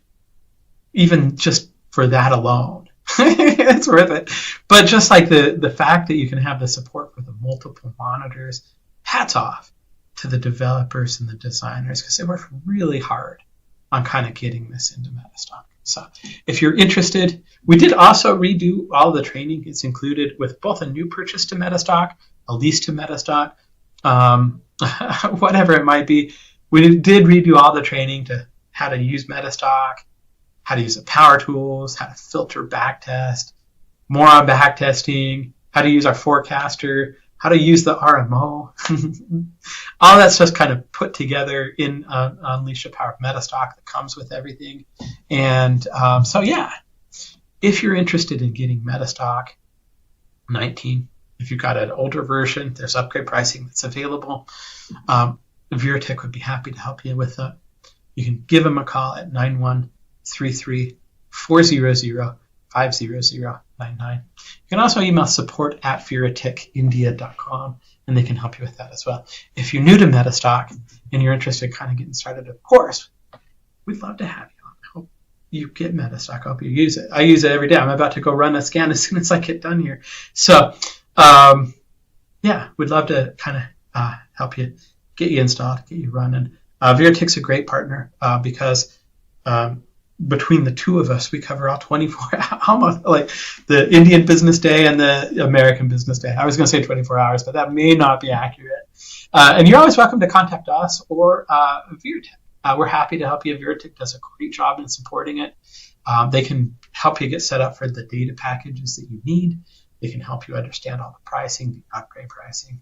even just for that alone, it's worth it. But just like the fact that you can have the support for the multiple monitors, hats off to the developers and the designers, because they worked really hard on kind of getting this into MetaStock. So if you're interested, we did also redo all the training. It's included with both a new purchase to MetaStock, a lease to MetaStock, whatever it might be. We did redo all the training to how to use MetaStock, how to use the power tools, how to filter backtest, more on backtesting, how to use our forecaster, how to use the RMO. All that stuff's kind of put together in Unleash the Power of MetaStock that comes with everything. And so, yeah, if you're interested in getting MetaStock 19, if you've got an older version, there's upgrade pricing that's available. Veritech would be happy to help you with that. You can give them a call at 9133-400-500, You can also email support@veereticindia.com, and they can help you with that as well. If you're new to MetaStock and you're interested in kind of getting started, of course, we'd love to have you on. I hope you get MetaStock. I hope you use it. I use it every day. I'm about to go run a scan as soon as I get done here. So, yeah, we'd love to kind of help you, get you installed, get you running. Veretic's a great partner because between the two of us, we cover all 24, almost like the Indian business day and the American business day. I was going to say 24 hours, but that may not be accurate. And you're always welcome to contact us or Veretic. We're happy to help you. Veretic does a great job in supporting it. They can help you get set up for the data packages that you need. They can help you understand all the pricing, the upgrade pricing.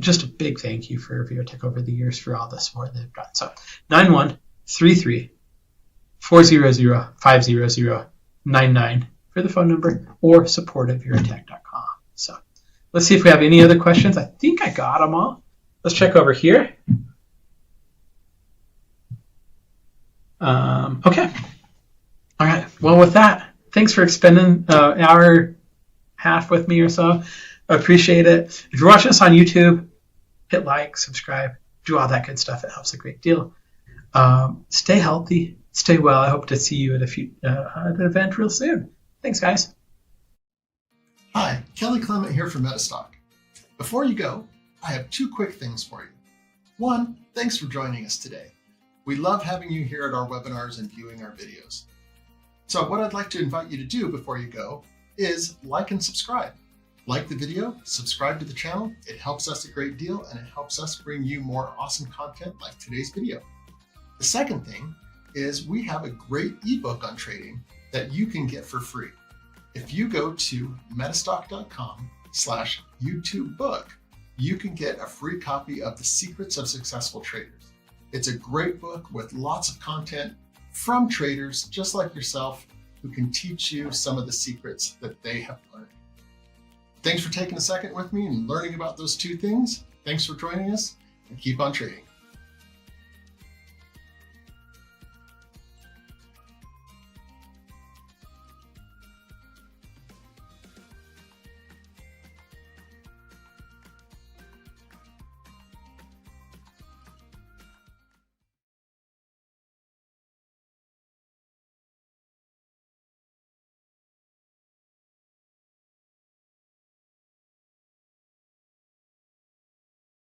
Just a big thank you for Veretic over the years for all the support they've done. So 9133-400-500-99 for the phone number, or support@veretic.com. So let's see if we have any other questions. I think I got them all. Let's check over here. Okay. All right. Well, with that, thanks for spending an hour and a half with me or so. I appreciate it. If you're watching us on YouTube, hit like, subscribe, do all that good stuff. It helps a great deal. Stay healthy, stay well. I hope to see you at an event real soon. Thanks, guys. Hi, Kelly Clement here from MetaStock. Before you go, I have 2 quick things for you. 1, thanks for joining us today. We love having you here at our webinars and viewing our videos. So what I'd like to invite you to do before you go is like and subscribe. Like the video, subscribe to the channel. It helps us a great deal, and it helps us bring you more awesome content like today's video. The second thing is we have a great ebook on trading that you can get for free. If you go to metastock.com/YouTube book, you can get a free copy of The Secrets of Successful Traders. It's a great book with lots of content from traders just like yourself who can teach you some of the secrets that they have learned. Thanks for taking a second with me and learning about those 2 things. Thanks for joining us, and keep on trading.